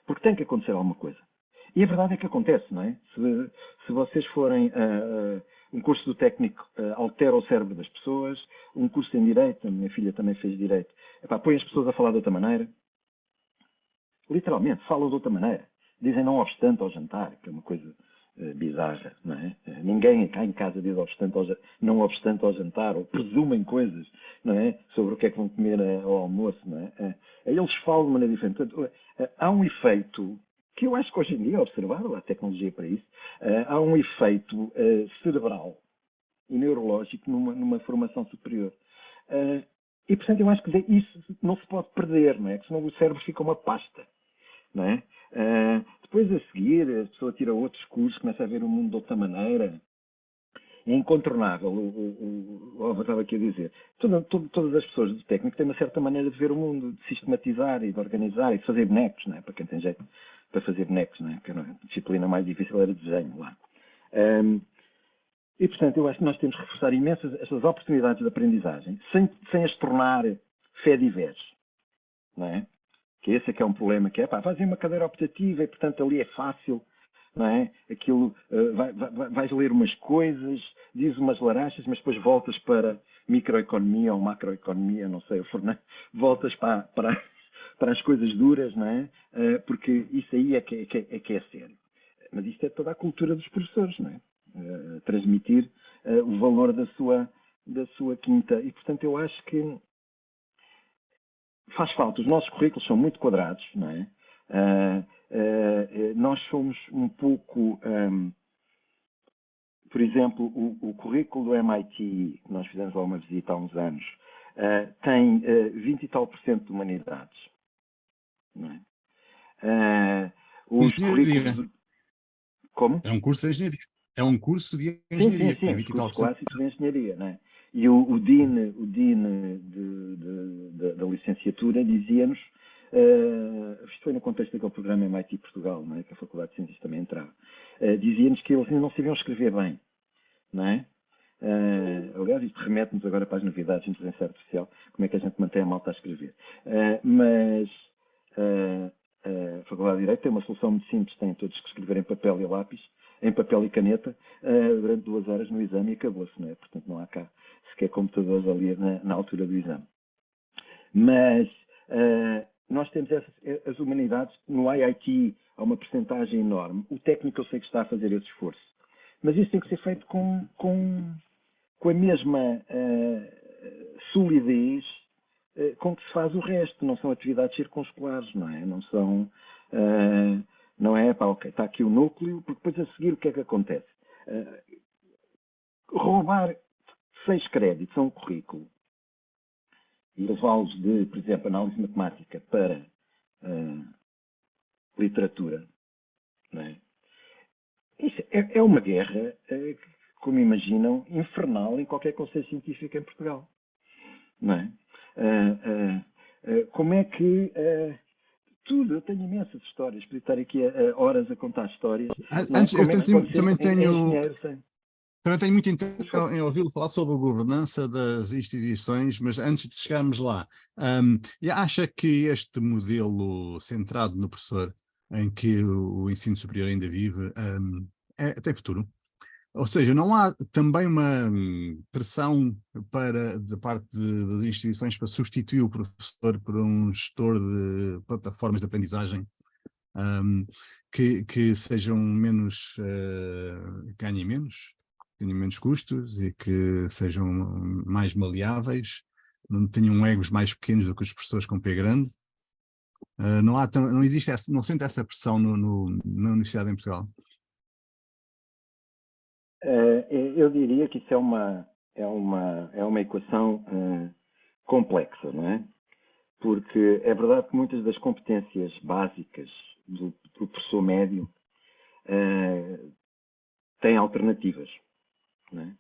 Porque tem que acontecer alguma coisa. E a verdade é que acontece, não é? Se vocês forem um curso do técnico altera o cérebro das pessoas, um curso em Direito, a minha filha também fez Direito, põe as pessoas a falar de outra maneira. Literalmente, falam de outra maneira. Dizem não obstante ao jantar, que é uma coisa bizarra, não é? Ninguém cá em casa diz não obstante ao jantar, ou presumem coisas, não é? Sobre o que é que vão comer ao almoço, não é? Eles falam de maneira diferente. Portanto, há um efeito que eu acho que hoje em dia é observável, há tecnologia para isso, há um efeito cerebral e neurológico numa formação superior. E, portanto, eu acho que isso não se pode perder, não é? Que senão o cérebro fica uma pasta, não é? Depois, a seguir, a pessoa tira outros cursos, começa a ver o mundo de outra maneira. É incontornável, eu estava aqui a dizer. Todas as pessoas do técnico têm uma certa maneira de ver o mundo, de sistematizar e de organizar e de fazer bonecos, não é? Para quem tem jeito para fazer bonecos, não é? Porque a disciplina mais difícil era desenho lá. E, portanto, eu acho que nós temos que reforçar imenso estas oportunidades de aprendizagem, sem as tornar fé-divers, não é? Que esse é que é um problema, que é, fazem uma cadeira optativa e, portanto, ali é fácil, não é? Aquilo, vais ler umas coisas, dizes umas larachas, mas depois voltas para microeconomia ou macroeconomia, não sei, voltas para as coisas duras, não é? Porque isso aí é que é sério. Mas isto é toda a cultura dos professores, não é? Transmitir o valor da sua quinta. E, portanto, eu acho que faz falta. Os nossos currículos são muito quadrados, não é? Nós somos um pouco... por exemplo, o currículo do MIT, que nós fizemos lá uma visita há uns anos, tem 20 e tal % de humanidades. Não é? Os currículos... Como? É um curso de engenharia. É um curso de Sim. engenharia. Tem Os 20 e tal cursos clássicos de engenharia, não é? E o Dean da licenciatura dizia-nos, isto foi no contexto daquele programa MIT Portugal, não é? Que a Faculdade de Ciências também entrava, dizia-nos que eles ainda não sabiam escrever bem, não é? Aliás, isto remete-nos agora para as novidades de inteligência artificial, como é que a gente mantém a malta a escrever. Mas a Faculdade de Direito tem uma solução muito simples, têm todos que escrever em papel e lápis, em papel e caneta, durante 2 horas no exame e acabou-se, não é? Portanto, não há cá sequer computadores ali na altura do exame. Mas nós temos as humanidades, no IIT há uma percentagem enorme, o técnico eu sei que está a fazer esse esforço, mas isso tem que ser feito com a mesma solidez com que se faz o resto, não são atividades circunscolares, não é? Não são... não é, ok, está aqui o núcleo, porque depois a seguir o que é que acontece? Roubar 6 créditos a um currículo e levá-los de, por exemplo, análise matemática para literatura, não é? Isso é uma guerra, como imaginam, infernal em qualquer conceito científico em Portugal, não é? Como é que... tudo, eu tenho imensas histórias, podia estar aqui horas a contar histórias. Antes, eu também tenho muito interesse em ouvi-lo falar sobre a governança das instituições, mas antes de chegarmos lá, acha que este modelo centrado no professor, em que o ensino superior ainda vive, tem futuro? Ou seja, não há também uma pressão da parte das instituições para substituir o professor por um gestor de plataformas de aprendizagem que sejam menos, ganhem menos, tenham menos custos e que sejam mais maleáveis, não tenham egos mais pequenos do que os professores com P grande? Não existe não sente essa pressão na Universidade em Portugal? Eu diria que isso é uma equação complexa, não é? Porque é verdade que muitas das competências básicas do professor médio tem alternativas, não é?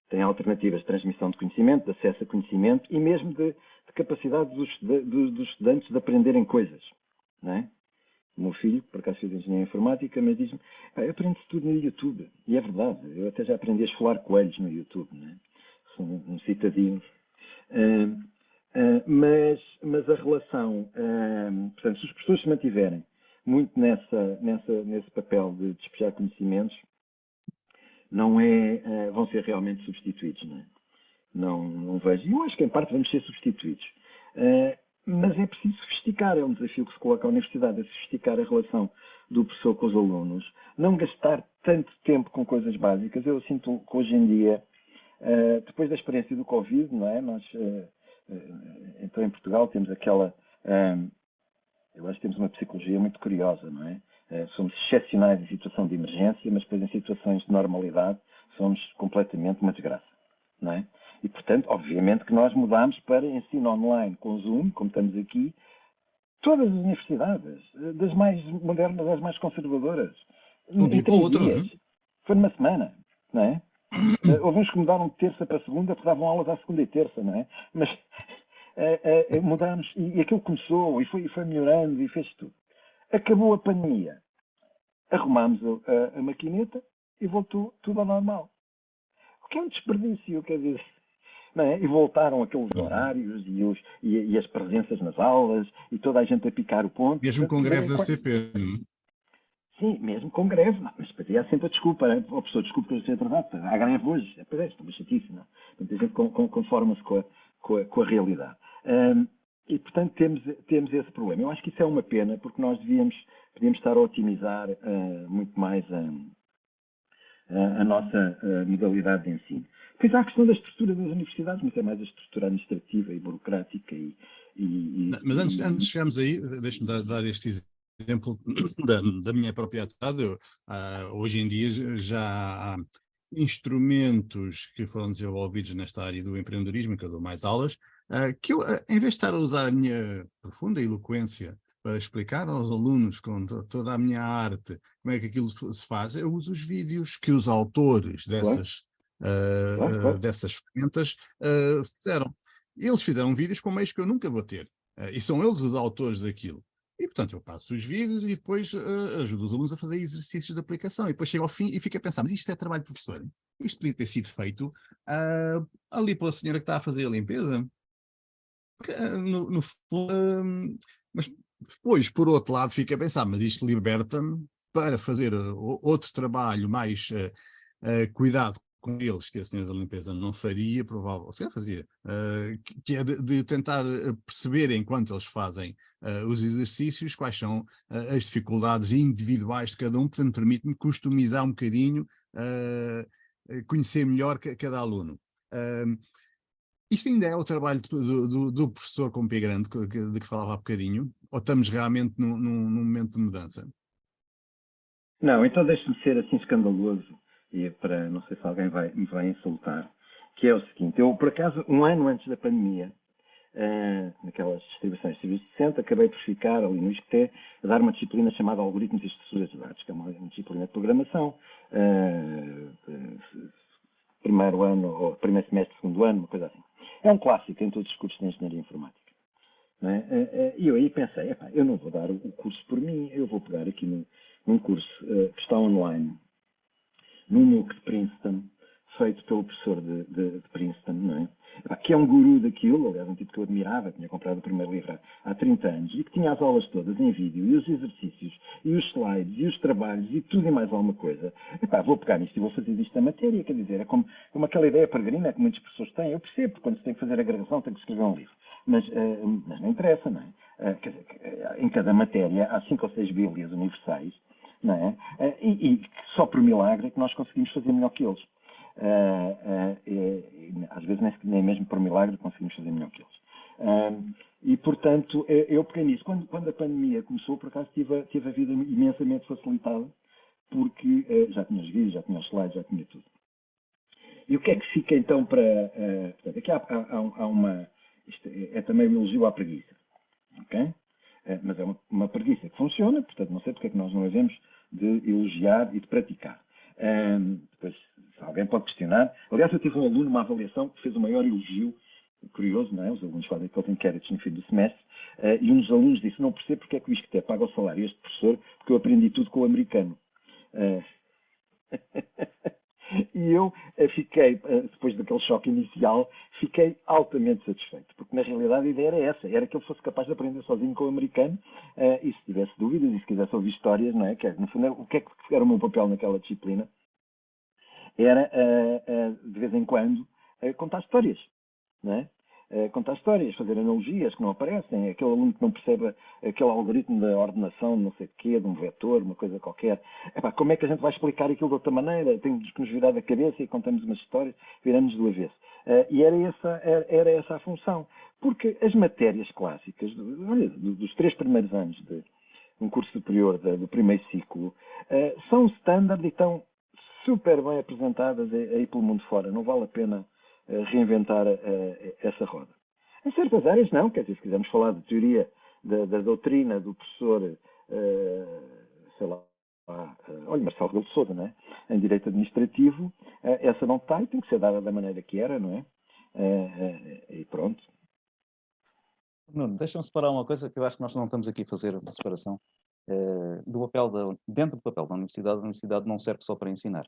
Tem alternativas de transmissão de conhecimento, de acesso a conhecimento e mesmo de capacidade dos estudantes de aprenderem coisas, não é? O meu filho, por acaso fez engenharia informática, mas diz-me, aprende-se tudo no YouTube. E é verdade, eu até já aprendi a esfolar coelhos no YouTube, não é? Sou um citadino. Mas a relação, portanto, se os professores se mantiverem muito nesse papel de despejar conhecimentos, vão ser realmente substituídos, não é? Não vejo. E eu acho que em parte vamos ser substituídos. Mas é preciso sofisticar, é um desafio que se coloca à universidade, é sofisticar a relação do professor com os alunos, não gastar tanto tempo com coisas básicas. Eu sinto que hoje em dia, depois da experiência do Covid, não é? Nós, então em Portugal temos aquela, eu acho que temos uma psicologia muito curiosa, não é? Somos excepcionais em situação de emergência, mas depois em situações de normalidade somos completamente uma desgraça, não é? E, portanto, obviamente que nós mudámos para ensino online com Zoom, como estamos aqui, todas as universidades, das mais modernas às mais conservadoras, em 3 dias. Foi numa semana, não é? Houve uns que mudaram de terça para segunda, porque davam aulas à segunda e terça, não é? Mas mudámos, e aquilo começou, e foi melhorando, e fez tudo. Acabou a pandemia, arrumámos a maquineta e voltou tudo ao normal. O que é um desperdício, quer dizer, não é? E voltaram aqueles horários e as presenças nas aulas e toda a gente a picar o ponto. Mesmo com greve da CP, não é? Sim, mesmo com greve. Não, mas depois há sempre a desculpa. Né? O professor, desculpa que eu esteja atrasado. Há greve hoje. Pois é, estou uma chatice. Não? Portanto, a gente conforma-se com a realidade. E, portanto, temos esse problema. Eu acho que isso é uma pena, porque nós podíamos estar a otimizar muito mais a nossa modalidade de ensino. Depois há a questão da estrutura das universidades, mas é mais a estrutura administrativa e burocrática. Mas antes de chegarmos aí, deixe-me dar este exemplo da minha própria atividade. Hoje em dia já há instrumentos que foram desenvolvidos nesta área do empreendedorismo, que eu dou mais aulas, que eu, em vez de estar a usar a minha profunda eloquência para explicar aos alunos com toda a minha arte como é que aquilo se faz, eu uso os vídeos que os autores dessas ferramentas fizeram. Eles fizeram vídeos com meios que eu nunca vou ter. E são eles os autores daquilo. E, portanto, eu passo os vídeos e depois ajudo os alunos a fazer exercícios de aplicação. E depois chego ao fim e fico a pensar, mas isto é trabalho de professor? Isto podia ter sido feito ali pela senhora que está a fazer a limpeza? No fundo, mas depois, por outro lado, fico a pensar, mas isto liberta-me para fazer outro trabalho mais cuidado com eles, que a senhora da limpeza não faria, provavelmente, se calhar fazia, que é de tentar perceber, enquanto eles fazem os exercícios, quais são as dificuldades individuais de cada um, portanto permite-me customizar um bocadinho, conhecer melhor cada aluno. Isto ainda é o trabalho do professor com P grande, de que falava há bocadinho, ou estamos realmente num momento de mudança? Não, então deixe-me ser assim escandaloso, e para, não sei se alguém me vai insultar, que é o seguinte, eu por acaso, um ano antes da pandemia, naquelas distribuições de serviços de centro, acabei por ficar ali no ISCTE a dar uma disciplina chamada Algoritmos e Estruturas de Dados, que é uma disciplina de programação, primeiro ano, ou primeiro semestre, segundo ano, uma coisa assim. É um clássico em todos os cursos de engenharia informática. Não é? E eu aí pensei, eu não vou dar o curso por mim, eu vou pegar aqui num curso que está online, num MOOC de Princeton, feito pelo professor de Princeton, não é? Que é um guru daquilo, aliás, um tipo que eu admirava, tinha comprado o primeiro livro há 30 anos, e que tinha as aulas todas em vídeo, e os exercícios, e os slides, e os trabalhos, e tudo e mais alguma coisa. Vou pegar nisto e vou fazer isto na matéria, quer dizer, é como aquela ideia peregrina que muitas pessoas têm. Eu percebo, porque quando se tem que fazer a gravação tem que escrever um livro. Mas não interessa, não é? Quer dizer, em cada matéria há 5 ou 6 bíblias universais, não é? E só por milagre é que nós conseguimos fazer melhor que eles. Às vezes nem mesmo por milagre conseguimos fazer melhor que eles. E, portanto, eu peguei nisso. Quando a pandemia começou, por acaso tive a vida imensamente facilitada, porque já tinha os vídeos, já tinha os slides, já tinha tudo. E o que é que fica então para... portanto, aqui há uma... Isto é também um elogio à preguiça. Ok? Mas é uma preguiça que funciona, portanto não sei porque é que nós não havemos de elogiar e de praticar. Depois, se alguém pode questionar. Aliás, eu tive um aluno, uma avaliação, que fez o maior elogio, curioso, não é? Os alunos fazem aqueles inquéritos no fim do semestre, e um dos alunos disse, não percebo porque é que o ISCTE paga o salário a este professor, porque eu aprendi tudo com o americano. E eu fiquei, depois daquele choque inicial, fiquei altamente satisfeito, porque na realidade a ideia era essa, era que ele fosse capaz de aprender sozinho com o americano, e se tivesse dúvidas, e se quisesse ouvir histórias, não é? Que, no fundo, o que é que era o meu papel naquela disciplina? Era, de vez em quando, contar histórias, não é? Contar histórias, fazer analogias que não aparecem, aquele aluno que não percebe aquele algoritmo da ordenação, não sei o quê, de um vetor, uma coisa qualquer. Epá, como é que a gente vai explicar aquilo de outra maneira? Temos que nos virar da cabeça e contamos umas histórias, viramos do avesso. E era essa a função. Porque as matérias clássicas, olha, dos 3 primeiros anos de um curso superior do primeiro ciclo, são standard e estão super bem apresentadas aí pelo mundo fora. Não vale a pena reinventar essa roda. Em certas áreas não, quer dizer, se quisermos falar de teoria da doutrina do professor, sei lá, olha, Marcelo Rebelo de Sousa, não é? Em direito administrativo, essa não está e tem que ser dada da maneira que era, não é? E pronto. Nuno, deixa-me separar uma coisa que eu acho que nós não estamos aqui a fazer uma separação do papel dentro do papel da universidade. A universidade não serve só para ensinar.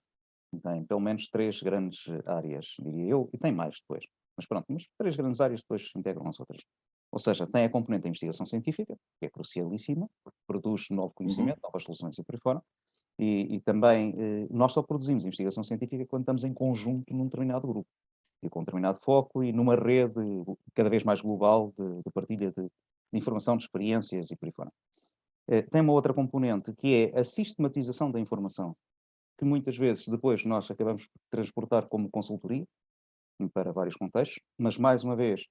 Tem pelo menos 3 grandes áreas, diria eu, e tem mais depois. Mas pronto, mas 3 grandes áreas depois integram as outras. Ou seja, tem a componente da investigação científica, que é crucialíssima, porque produz novo conhecimento, novas soluções e por aí fora. E também, nós só produzimos investigação científica quando estamos em conjunto num determinado grupo, e com um determinado foco, e numa rede cada vez mais global de partilha de informação, de experiências e por aí fora. Tem uma outra componente, que é a sistematização da informação, que muitas vezes depois nós acabamos por transportar como consultoria para vários contextos, mas mais uma vez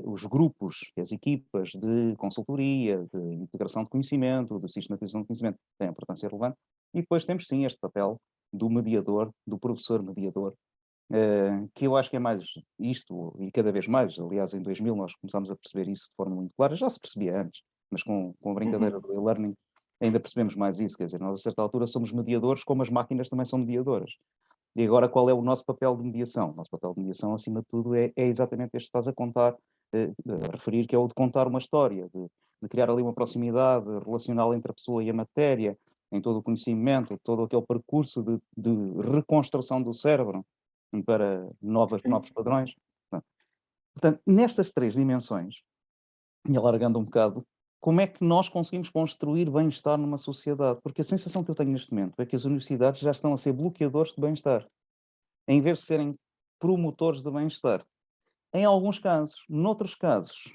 os grupos, as equipas de consultoria, de integração de conhecimento, de sistematização de conhecimento têm importância relevante, e depois temos sim este papel do mediador, do professor mediador, que eu acho que é mais isto, e cada vez mais, aliás em 2000 nós começámos a perceber isso de forma muito clara, já se percebia antes, mas com a brincadeira do e-learning ainda percebemos mais isso, quer dizer, nós a certa altura somos mediadores, como as máquinas também são mediadoras. E agora qual é o nosso papel de mediação? O nosso papel de mediação, acima de tudo, é exatamente este que estás a contar, a referir, que é o de contar uma história, de criar ali uma proximidade relacional entre a pessoa e a matéria, em todo o conhecimento, todo aquele percurso de reconstrução do cérebro para novos padrões. Portanto, nestas 3 dimensões, e alargando um bocado, como é que nós conseguimos construir bem-estar numa sociedade? Porque a sensação que eu tenho neste momento é que as universidades já estão a ser bloqueadores de bem-estar, em vez de serem promotores de bem-estar. Em alguns casos, noutros casos,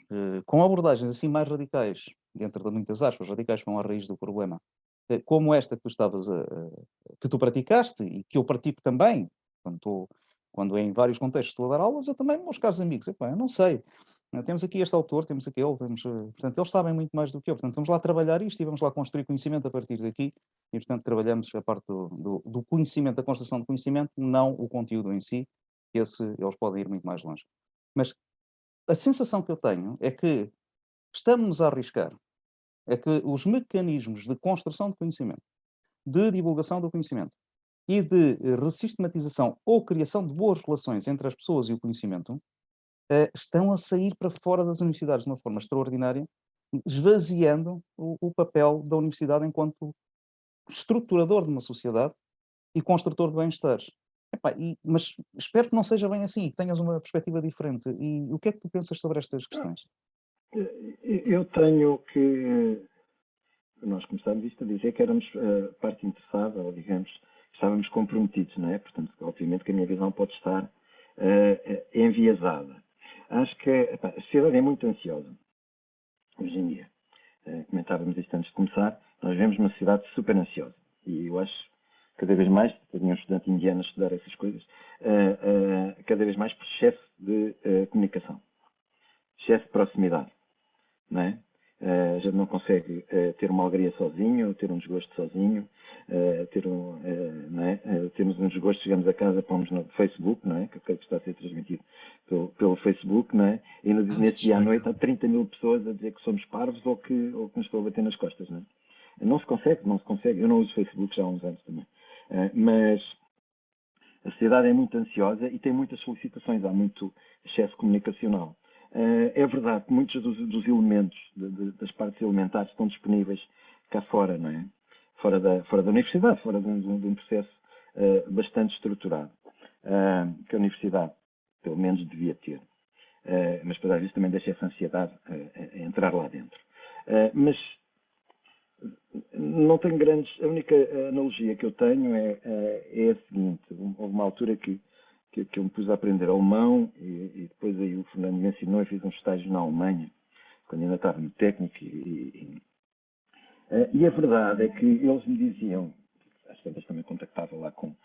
com abordagens assim mais radicais, dentro de muitas aspas, radicais vão à raiz do problema, como esta que tu que tu praticaste e que eu pratico também, quando em vários contextos estou a dar aulas, eu também, meus caros amigos, eu não sei. Temos aqui este autor, temos aquele, portanto, eles sabem muito mais do que eu. Portanto, vamos lá trabalhar isto e vamos lá construir conhecimento a partir daqui. E, portanto, trabalhamos a parte do conhecimento, da construção do conhecimento, não o conteúdo em si. Eles podem ir muito mais longe. Mas a sensação que eu tenho é que estamos a arriscar, é que os mecanismos de construção de conhecimento, de divulgação do conhecimento e de ressistematização ou criação de boas relações entre as pessoas e o conhecimento estão a sair para fora das universidades de uma forma extraordinária, esvaziando o papel da universidade enquanto estruturador de uma sociedade e construtor de bem-estares. Mas espero que não seja bem assim e que tenhas uma perspectiva diferente. E o que é que tu pensas sobre estas questões? Eu tenho que... Nós começámos isto a dizer que éramos parte interessada, ou digamos, estávamos comprometidos, não é? Portanto, obviamente que a minha visão pode estar enviesada. Acho que a sociedade é muito ansiosa, hoje em dia. Comentávamos isto antes de começar, nós vemos uma sociedade super ansiosa. E eu acho, cada vez mais, tinha um estudante indiano a estudar essas coisas, cada vez mais por excesso de comunicação, excesso de proximidade, não é? A gente não consegue ter uma alegria sozinho, ter um desgosto sozinho, não é? Temos um desgosto, chegamos a casa, pomos no Facebook, não é? Que está a ser transmitido pelo Facebook, não é? E nesse dia à noite há 30 mil pessoas a dizer que somos parvos ou que nos estou a bater nas costas, não é? Não se consegue. Eu não uso Facebook já há uns anos também. Mas A sociedade é muito ansiosa e tem muitas solicitações, há muito excesso comunicacional. É verdade que muitos dos elementos, das partes elementares, estão disponíveis cá fora, não é? Fora da universidade, fora de um processo bastante estruturado, que a universidade, pelo menos, devia ter. Mas, às vezes, também deixa essa ansiedade a entrar lá dentro. Mas não tenho grandes... A única analogia que eu tenho é a seguinte. Houve uma altura que eu me pus a aprender alemão e depois aí o Fernando me ensinou e fiz um estágio na Alemanha, quando ainda estava no técnico. E a verdade é que eles me diziam, às vezes também contactava lá com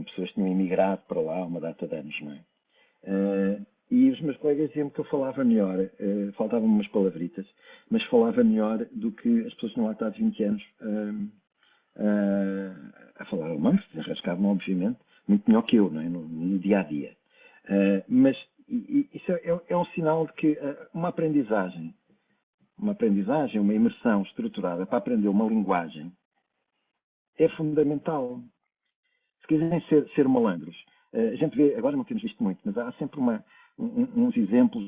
pessoas que tinham emigrado para lá há uma data de anos, não é? E os meus colegas diziam que eu falava melhor, faltavam umas palavritas, mas falava melhor do que as pessoas que tinham lá estado 20 anos a falar alemão, se desenrascavam, obviamente, muito melhor que eu, não é? No dia a dia. Mas isso é um sinal de que uma aprendizagem, uma imersão estruturada para aprender uma linguagem é fundamental. Se quiserem ser malandros, a gente vê, agora não temos visto muito, mas há sempre uns exemplos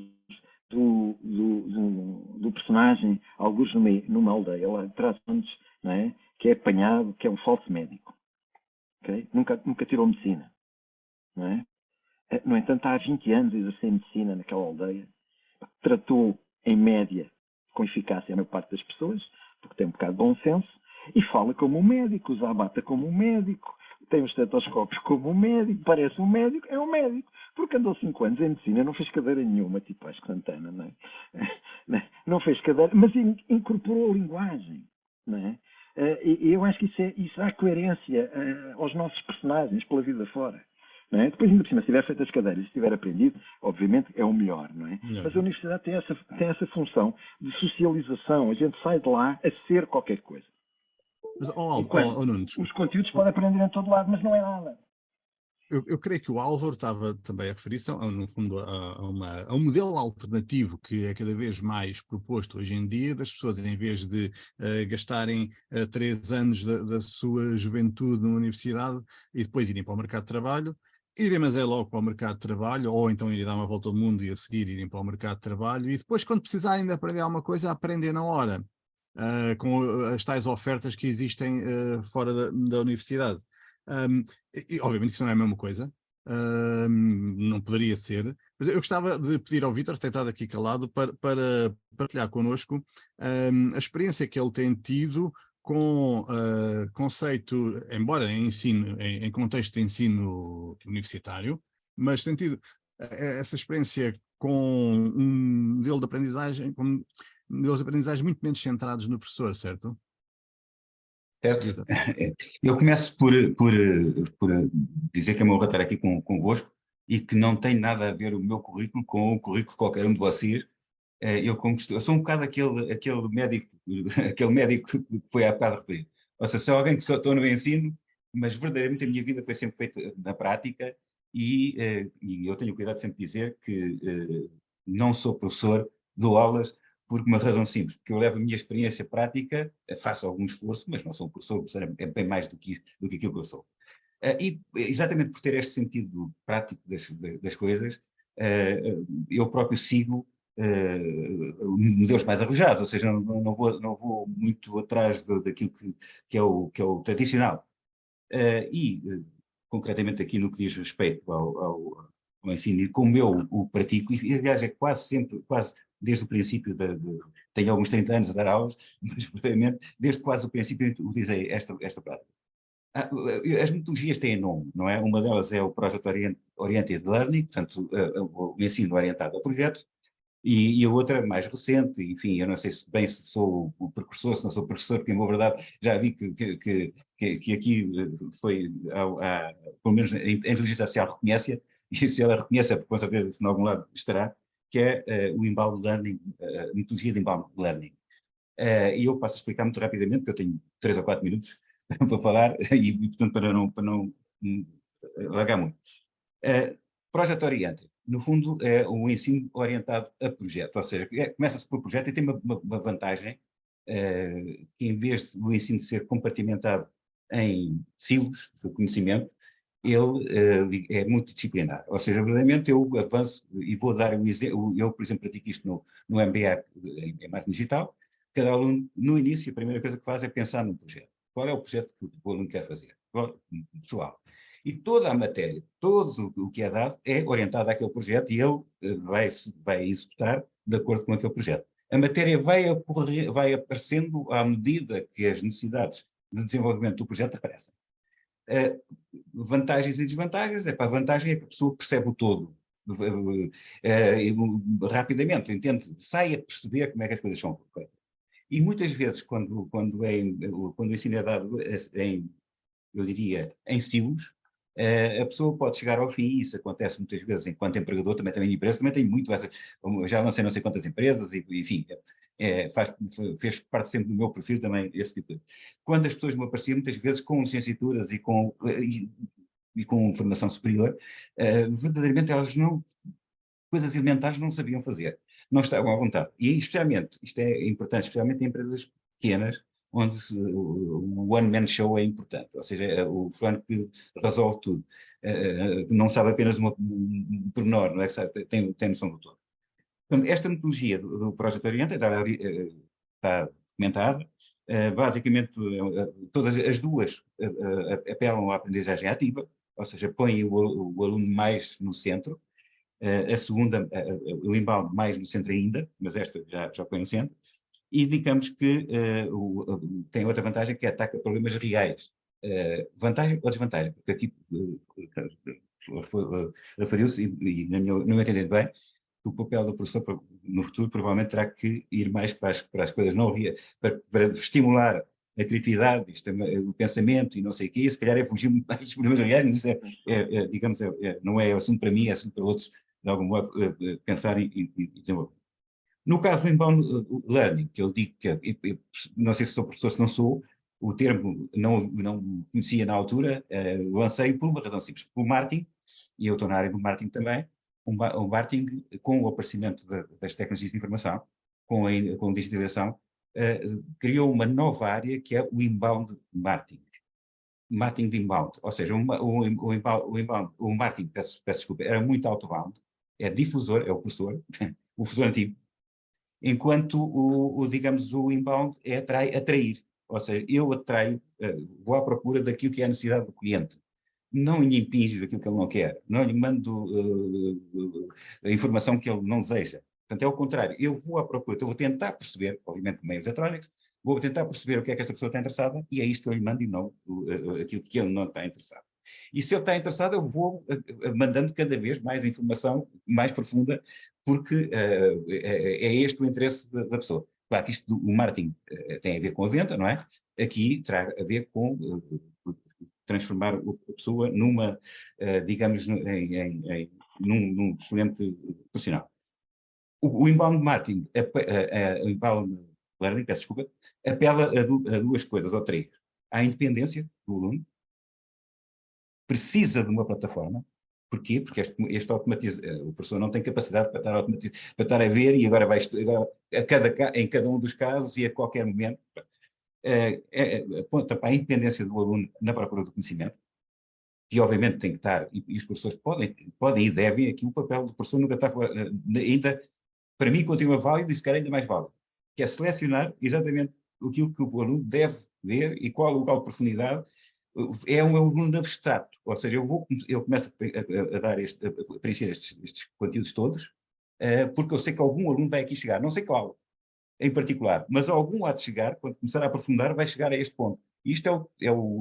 do personagem, alguns numa aldeia, lá atrás, não é? Que é apanhado, que é um falso médico. Okay? Nunca tirou medicina. Não é? No entanto, há 20 anos a exercer medicina naquela aldeia. Tratou, em média, com eficácia a maior parte das pessoas, porque tem um bocado de bom senso, e fala como um médico, usa a bata como um médico, tem um estetoscópio como um médico, parece um médico, é um médico, porque andou 5 anos em medicina, não fez cadeira nenhuma, tipo a Santana, não é? Não fez cadeira, mas incorporou a linguagem, não é? E eu acho que isso dá coerência aos nossos personagens pela vida fora. Não é? Depois, ainda por cima, se tiver feito as cadeiras, se tiver aprendido, obviamente é o melhor, não é? Mas a universidade tem essa função de socialização. A gente sai de lá a ser qualquer coisa. Mas, Nuno, os conteúdos podem aprender em todo lado, mas não é nada. Eu creio que o Álvaro estava também a referir-se, no fundo, a um modelo alternativo que é cada vez mais proposto hoje em dia, das pessoas, em vez de gastarem 3 anos da sua juventude numa universidade e depois irem para o mercado de trabalho, irem, mas é logo para o mercado de trabalho, ou então irem dar uma volta ao mundo e a seguir irem para o mercado de trabalho, e depois, quando precisarem de aprender alguma coisa, aprender na hora, com as tais ofertas que existem fora da universidade. E, obviamente que isso não é a mesma coisa, não poderia ser, mas eu gostava de pedir ao Vítor, que tem estado aqui calado, para partilhar connosco a experiência que ele tem tido com conceito, embora em contexto de ensino universitário, mas tem tido essa experiência com um modelo de aprendizagem, com modelos de aprendizagem muito menos centrados no professor, certo? Certo? Eu começo por dizer que é meu estar aqui convosco e que não tem nada a ver o meu currículo com o currículo de qualquer um de vocês. Eu sou um bocado aquele médico que foi há bocado referido. Ou seja, sou alguém que só estou no ensino, mas verdadeiramente a minha vida foi sempre feita na prática e eu tenho cuidado de sempre dizer que não sou professor, dou aulas, por uma razão simples, porque eu levo a minha experiência prática, faço algum esforço, mas não sou um professor, o professor é bem mais do que aquilo que eu sou. E exatamente por ter este sentido prático das coisas, eu próprio sigo modelos mais arrojados, ou seja, não vou muito atrás daquilo que é o tradicional. Concretamente aqui no que diz respeito ao ensino e como eu o pratico, e aliás é quase sempre, desde o princípio, tenho alguns 30 anos a dar aulas, mas verdadeiramente desde quase o princípio utilizei esta prática. As metodologias têm nome, não é? Uma delas é o Project Oriented Learning, portanto o ensino orientado a projetos, e a outra mais recente, enfim, eu não sei se sou o precursor, se não sou o precursor, porque na verdade já vi que aqui foi, pelo menos a inteligência artificial reconhece, e se ela reconhece é porque com certeza se em algum lado estará, que é o Inbound Learning, a metodologia de Inbound Learning. E eu passo a explicar muito rapidamente, porque eu tenho 3 ou 4 minutos para falar, e portanto para não largar muito. Project Oriented, no fundo, é um ensino orientado a projeto, ou seja, começa-se por projeto e tem uma vantagem, que em vez do ensino ser compartimentado em silos de conhecimento, ele é multidisciplinar. Ou seja, verdadeiramente eu avanço e vou dar um exemplo. Eu, por exemplo, pratico isto no MBA em marketing digital. Cada aluno, no início, a primeira coisa que faz é pensar num projeto. Qual é o projeto que o aluno quer fazer? Pessoal. E toda a matéria, todo o que é dado é orientado àquele projeto e ele vai executar de acordo com aquele projeto. A matéria vai aparecendo à medida que as necessidades de desenvolvimento do projeto aparecem. Vantagens e desvantagens, a vantagem é que a pessoa percebe o todo, rapidamente, entende, sai a perceber como é que as coisas são feitas. E muitas vezes, quando o ensino é dado eu diria, em silos, a pessoa pode chegar ao fim, e isso acontece muitas vezes enquanto empregador, também em empresa, também tenho muito, já lancei não sei quantas empresas, e, enfim, fez parte sempre do meu perfil também esse tipo de... Quando as pessoas me apareciam, muitas vezes com licenciaturas e com formação superior, verdadeiramente elas coisas elementares não sabiam fazer, não estavam à vontade. E especialmente, isto é importante, especialmente em empresas pequenas, onde o one-man show é importante, ou seja, é o fulano que resolve tudo, não sabe apenas um pormenor, não é? Tem noção do todo. Portanto, esta metodologia do Project Oriented está documentada, basicamente todas as duas apelam à aprendizagem ativa, ou seja, põem o aluno mais no centro, a segunda, o inbound mais no centro ainda, mas esta já põe no centro, e digamos que tem outra vantagem que é ataca problemas reais. Vantagem ou desvantagem? Porque aqui referiu-se, e no meu entender bem, que o papel do professor no futuro provavelmente terá que ir mais para as coisas não para estimular a criatividade, o pensamento e não sei o quê, se calhar é fugir muito mais dos problemas reais, mas isso digamos, não é assunto para mim, é assunto para outros, de algum modo, pensar e desenvolver. No caso do inbound learning, que eu digo que, não sei se sou professor, se não sou, o termo não conhecia na altura, lancei por uma razão simples, por marketing, e eu estou na área do marketing também, um marketing com o aparecimento das tecnologias de informação, com a digitalização, criou uma nova área que é o inbound marketing. Marketing de inbound, ou seja, o marketing, peço desculpa, era muito outbound, é difusor, é o professor, o professor antigo, enquanto digamos, o inbound é atrair, ou seja, eu atraio, vou à procura daquilo que é a necessidade do cliente, não lhe impinjo aquilo que ele não quer, não lhe mando a informação que ele não deseja. Portanto, é o contrário, eu vou à procura, eu vou tentar perceber, obviamente com meios eletrónicos, vou tentar perceber o que é que esta pessoa está interessada e é isto que eu lhe mando e não aquilo que ele não está interessado. E se ele está interessado, eu vou mandando cada vez mais informação mais profunda, porque é este o interesse da pessoa. Claro que isto, o marketing tem a ver com a venda, não é? Aqui terá a ver com transformar a pessoa numa, digamos, num excelente profissional. O inbound marketing, o inbound learning, peço desculpa, apela a duas coisas, ou três. À independência do aluno, precisa de uma plataforma. Porquê? Porque o professor não tem capacidade para estar a ver e agora em cada um dos casos e a qualquer momento. Aponta para a independência do aluno na procura do conhecimento, que obviamente tem que estar, e os professores podem e devem, aqui o papel do professor nunca está ainda, para mim continua válido e se calhar ainda mais válido, que é selecionar exatamente aquilo que o aluno deve ver e qual o grau de profundidade. É um aluno abstrato, ou seja, eu começo a preencher estes conteúdos todos, porque eu sei que algum aluno vai aqui chegar, não sei qual em particular, mas algum há de chegar, quando começar a aprofundar, vai chegar a este ponto. Isto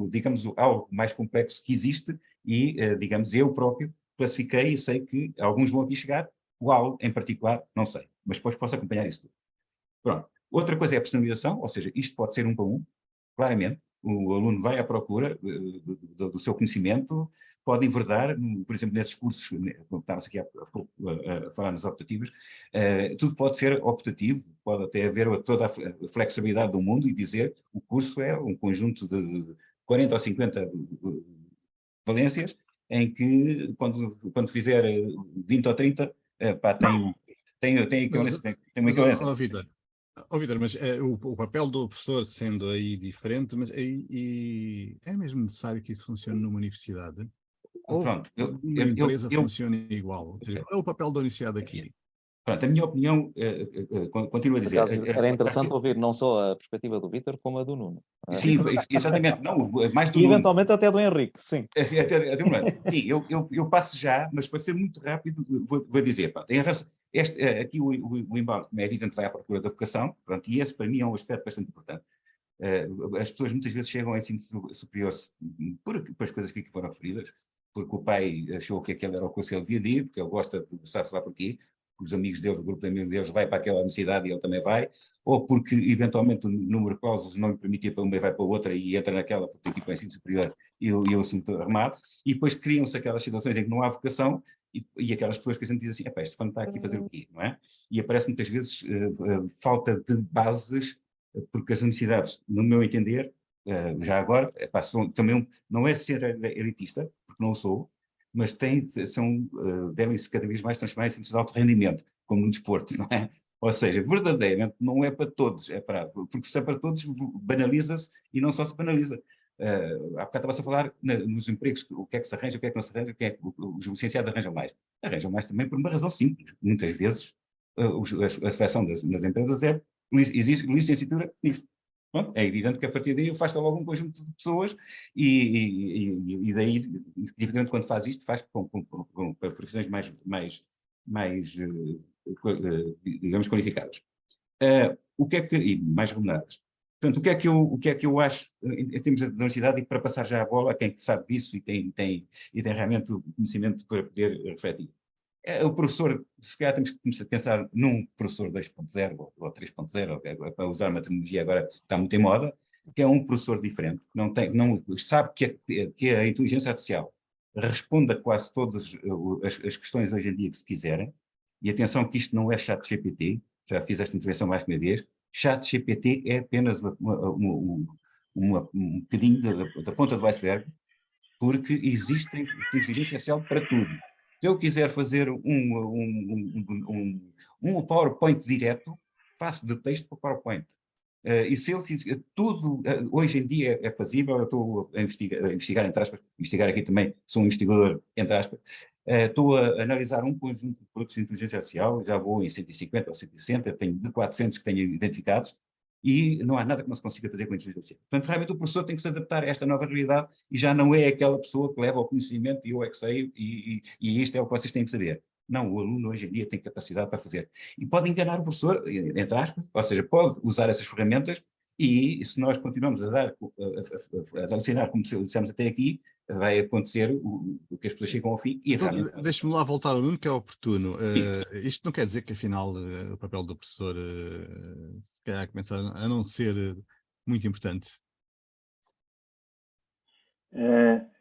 digamos, algo mais complexo que existe e, digamos, eu próprio classifiquei e sei que alguns vão aqui chegar, qual em particular, não sei, mas depois posso acompanhar isso tudo. Pronto. Outra coisa é a personalização, ou seja, isto pode ser um para um, claramente, o aluno vai à procura do seu conhecimento, pode enverdar, por exemplo, nesses cursos, como estávamos aqui a falar nas optativas, tudo pode ser optativo, pode até haver toda a flexibilidade do mundo e dizer o curso é um conjunto de 40 ou 50 valências, em que quando fizer 20 ou 30, tem uma equivalência. Vítor, mas o papel do professor sendo aí diferente, mas é mesmo necessário que isso funcione numa universidade? ou Pronto, uma empresa funciona igual? Ou seja, qual é o papel da universidade aqui? Pronto, a minha opinião, continuo a Por dizer. acaso, era interessante ouvir não só a perspectiva do Vítor, como a do Nuno. Sim, exatamente. Não, mais do E Nuno. eventualmente até do Henrique, sim. Até um ano. Sim, eu passo já, mas para ser muito rápido, vou dizer, pronto, em relação, aqui o embarque, como é evidente, vai à procura da vocação, pronto, e esse para mim é um aspecto bastante importante. As pessoas muitas vezes chegam ao ensino superior por as coisas que aqui foram referidas, porque o pai achou que aquele era o curso que ele devia de ir, porque ele gosta de sabe-se lá porquê, porque os amigos deles, o grupo de amigos deles vai para aquela universidade e ele também vai, ou porque eventualmente o número de clausos não lhe permitia para uma e vai para outra e entra naquela porque tem que ir para o ensino superior e o assunto arrumado, e depois criam-se aquelas situações em que não há vocação e aquelas pessoas que a gente diz assim, este fã está aqui a fazer o quê, não é? E aparece muitas vezes falta de bases, porque as universidades, no meu entender, já agora, também não é ser elitista, porque não sou, mas devem-se cada vez mais transformar em centros de alto rendimento, como no desporto, não é? Ou seja, verdadeiramente não é para todos, porque se é para todos, banaliza-se e não só se banaliza. Há bocado estava-se a falar nos empregos, o que é que se arranja, o que é que não se arranja, o que é que os licenciados arranjam mais. Arranjam mais também por uma razão simples. Muitas vezes a seleção das empresas exige licenciatura nisto. Bom, é evidente que a partir daí faz logo um conjunto de pessoas e daí, evidentemente, quando faz isto, faz para profissões digamos, qualificadas. O que é que, e mais remuneradas. Portanto, o que é que eu acho em termos da universidade, e para passar já a bola a quem sabe disso e tem realmente o conhecimento para poder refletir. O professor, se calhar temos que começar a pensar num professor 2.0 ou 3.0, para usar uma terminologia agora que está muito em moda, que é um professor diferente, que não sabe que a inteligência artificial responde a quase todas as questões hoje em dia que se quiserem, e atenção que isto não é chat GPT, já fiz esta intervenção mais que uma vez, chat GPT é apenas um bocadinho da ponta do iceberg, porque existe inteligência artificial para tudo. Se eu quiser fazer um PowerPoint direto, faço de texto para PowerPoint. E se eu fizer tudo, hoje em dia é fazível, eu estou a investigar, entre aspas, investigar aqui também, sou um investigador, entre aspas, estou a analisar um conjunto de produtos de inteligência artificial, já vou em 150 ou 160, tenho de 400 que tenho identificados, e não há nada que não se consiga fazer com a inteligência artificial. Portanto, realmente o professor tem que se adaptar a esta nova realidade e já não é aquela pessoa que leva ao conhecimento e eu é que sei e isto é o que vocês têm que saber. Não, o aluno hoje em dia tem capacidade para fazer. E pode enganar o professor, entre aspas, ou seja, pode usar essas ferramentas e se nós continuamos a ensinar como dissemos até aqui, vai acontecer o que as pessoas chegam ao fim e Então, realmente... deixe-me lá voltar ao Nuno, que é oportuno. Isto não quer dizer que, afinal, o papel do professor se calhar começa a não ser muito importante.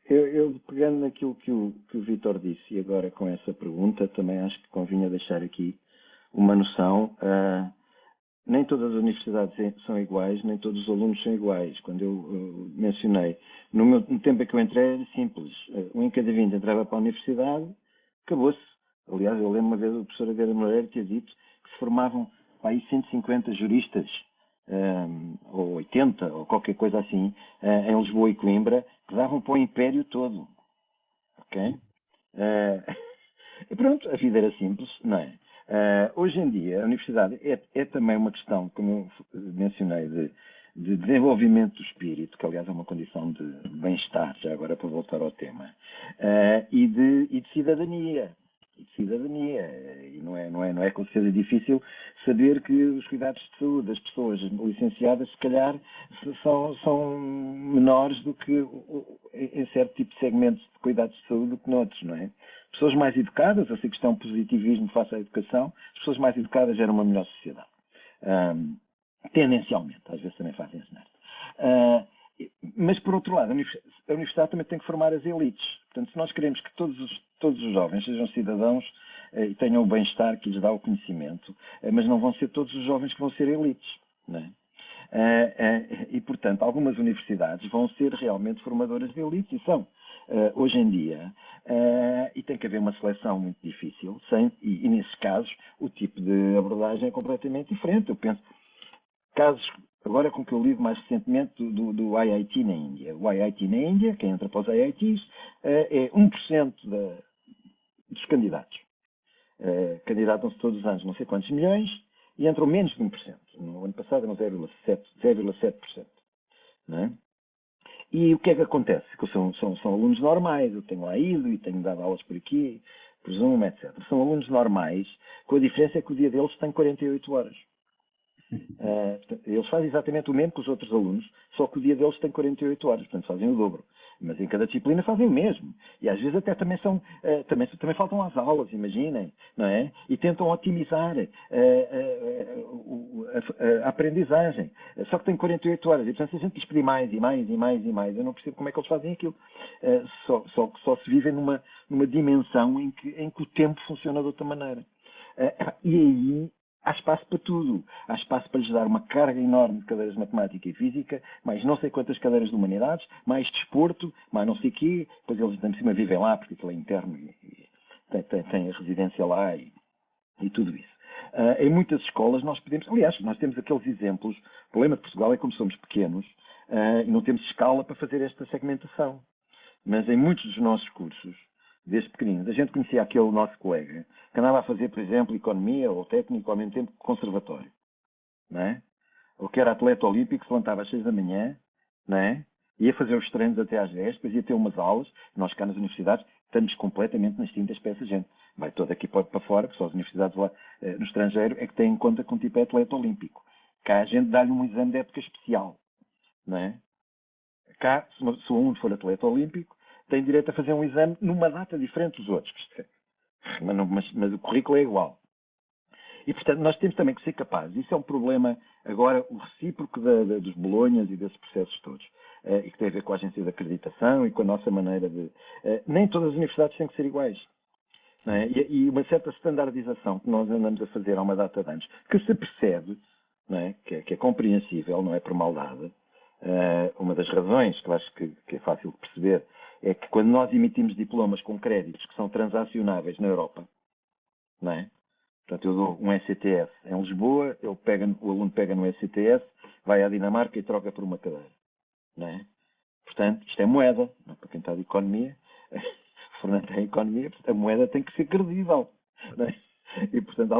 Eu pegando naquilo que o Vítor disse, e agora com essa pergunta, também acho que convinha deixar aqui uma noção. Nem todas as universidades são iguais, nem todos os alunos são iguais. Quando eu mencionei, no tempo em que eu entrei, era simples. Um em cada 20 entrava para a universidade, acabou-se. Aliás, eu lembro uma vez o professor Adélia Moreira ter dito que se formavam para aí 150 juristas, ou 80, ou qualquer coisa assim, em Lisboa e Coimbra, que davam para o império todo. Ok? E pronto, a vida era simples, não é? Hoje em dia, a universidade é também uma questão, como eu mencionei, de desenvolvimento do espírito, que aliás é uma condição de bem-estar, já agora para voltar ao tema, e de cidadania. E não é com certeza difícil saber que os cuidados de saúde das pessoas licenciadas, se calhar, são menores do que em certo tipo de segmentos de cuidados de saúde do que noutros, não é? Pessoas mais educadas, eu sei que isto é um positivismo face à educação, as pessoas mais educadas geram uma melhor sociedade. Tendencialmente, às vezes também fazem essa mas, por outro lado, a universidade também tem que formar as elites. Portanto, se nós queremos que todos os jovens sejam cidadãos e tenham o bem-estar que lhes dá o conhecimento, mas não vão ser todos os jovens que vão ser elites, não é? E, portanto, algumas universidades vão ser realmente formadoras de elites, e são, hoje em dia, e tem que haver uma seleção muito difícil, e nesses casos o tipo de abordagem é completamente diferente. Eu penso, casos agora com o que eu lido mais recentemente do IIT na Índia. O IIT na Índia, quem entra para os IITs, é 1% dos candidatos. Candidatam-se todos os anos não sei quantos milhões e entram menos de 1%. No ano passado eram 0,7%. Não é? E o que é que acontece? Que são alunos normais, eu tenho lá ido e tenho dado aulas por aqui, por Zoom, etc. São alunos normais, com a diferença é que o dia deles tem 48 horas. Eles fazem exatamente o mesmo que os outros alunos, só que o dia deles tem 48 horas, portanto fazem o dobro. Mas em cada disciplina fazem o mesmo. E às vezes até também também faltam às aulas, imaginem, não é? E tentam otimizar a aprendizagem. Só que tem 48 horas. E portanto se a gente lhes pedir mais e mais e mais e mais, eu não percebo como é que eles fazem aquilo. Só se vivem numa dimensão em que o tempo funciona de outra maneira. E aí há espaço para tudo. Há espaço para lhes dar uma carga enorme de cadeiras de matemática e física, mais não sei quantas cadeiras de humanidades, mais desporto, mais não sei o quê. Depois eles, de cima, vivem lá, porque aquilo é interno e têm a residência lá e tudo isso. Em muitas escolas nós temos aqueles exemplos. O problema de Portugal é como somos pequenos e não temos escala para fazer esta segmentação. Mas em muitos dos nossos cursos, desde pequeninos, a gente conhecia aquele nosso colega que andava a fazer, por exemplo, economia ou técnico ao mesmo tempo que conservatório, não é? Ou que era atleta olímpico, se levantava às 6 da manhã, não é? Ia fazer os treinos até às 10, depois ia ter umas aulas. Nós cá nas universidades estamos completamente nas tintas para essa gente. Vai todo aqui para fora, porque só as universidades lá no estrangeiro é que têm em conta que um tipo é atleta olímpico. Cá a gente dá-lhe um exame de época especial, não é? Cá, se o aluno for atleta olímpico, tem direito a fazer um exame numa data diferente dos outros. Mas o currículo é igual. E, portanto, nós temos também que ser capazes. Isso é um problema, agora, o recíproco dos Bolonhas e desses processos todos. E que tem a ver com a agência de acreditação e com a nossa maneira de... nem todas as universidades têm que ser iguais. Não é? E uma certa standardização que nós andamos a fazer há uma data de anos, que se percebe, não é? Que é compreensível, não é por maldade. Uma das razões que eu acho que é fácil de perceber é que quando nós emitimos diplomas com créditos que são transacionáveis na Europa, não é? Portanto, eu dou um ECTS em Lisboa, o aluno pega no ECTS, vai à Dinamarca e troca por uma cadeira, não é? Portanto, isto é moeda, não é? Para quem está de economia, o Fernando tem economia, a moeda tem que ser credível, não é? E, portanto,